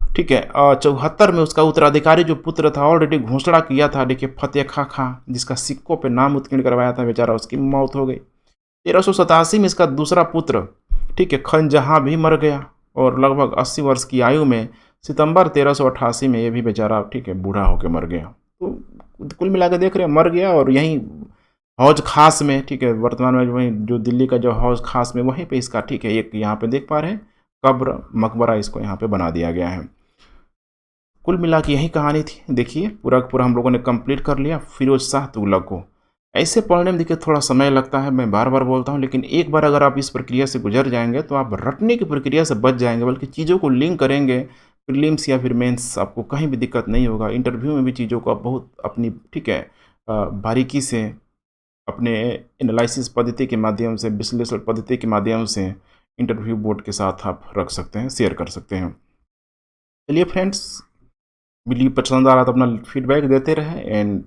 ठीक है, 74 में उसका उत्तराधिकारी जो पुत्र था ऑलरेडी घोषणा किया था, देखिए फतेह खां, जिसका सिक्कों पे नाम उत्कीर्ण करवाया था, बेचारा उसकी मौत हो गई। 1387 में इसका दूसरा पुत्र, ठीक है, खनजहाँ भी मर गया और लगभग 80 वर्ष की आयु में सितंबर 1388 में ये भी बेचारा, ठीक है, बूढ़ा होकर मर गया। तो कुल मिला के देख रहे हैं, मर गया और यहीं हौज खास में, ठीक है, वर्तमान में वहीं जो दिल्ली का जो हौज खास में, वहीं पे इसका, ठीक है, एक यहाँ पे देख पा रहे हैं कब्र मकबरा इसको यहाँ पे बना दिया गया है। कुल मिला के यही कहानी थी। देखिए पूरा पूरा हम लोगों ने कंप्लीट कर लिया फिरोज शाह तुगलक को। ऐसे पढ़ने में देखिए थोड़ा समय लगता है, मैं बार बार बोलता हूँ, लेकिन एक बार अगर आप इस प्रक्रिया से गुजर जाएंगे तो आप रटने की प्रक्रिया से बच जाएंगे, बल्कि चीज़ों को लिंक करेंगे। प्रीलिम्स या फिर मेंस आपको कहीं भी दिक्कत नहीं होगा। इंटरव्यू में भी चीज़ों को आप बहुत अपनी, ठीक है, बारीकी से अपने एनालिसिस पद्धति के माध्यम से, विश्लेषण पद्धति के माध्यम से इंटरव्यू बोर्ड के साथ आप रख सकते हैं, शेयर कर सकते हैं। चलिए फ्रेंड्स, वीडियो पसंद आ रहा तो अपना फीडबैक देते रहे एंड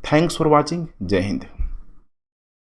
थैंक्स फॉर वॉचिंग। जय हिंद।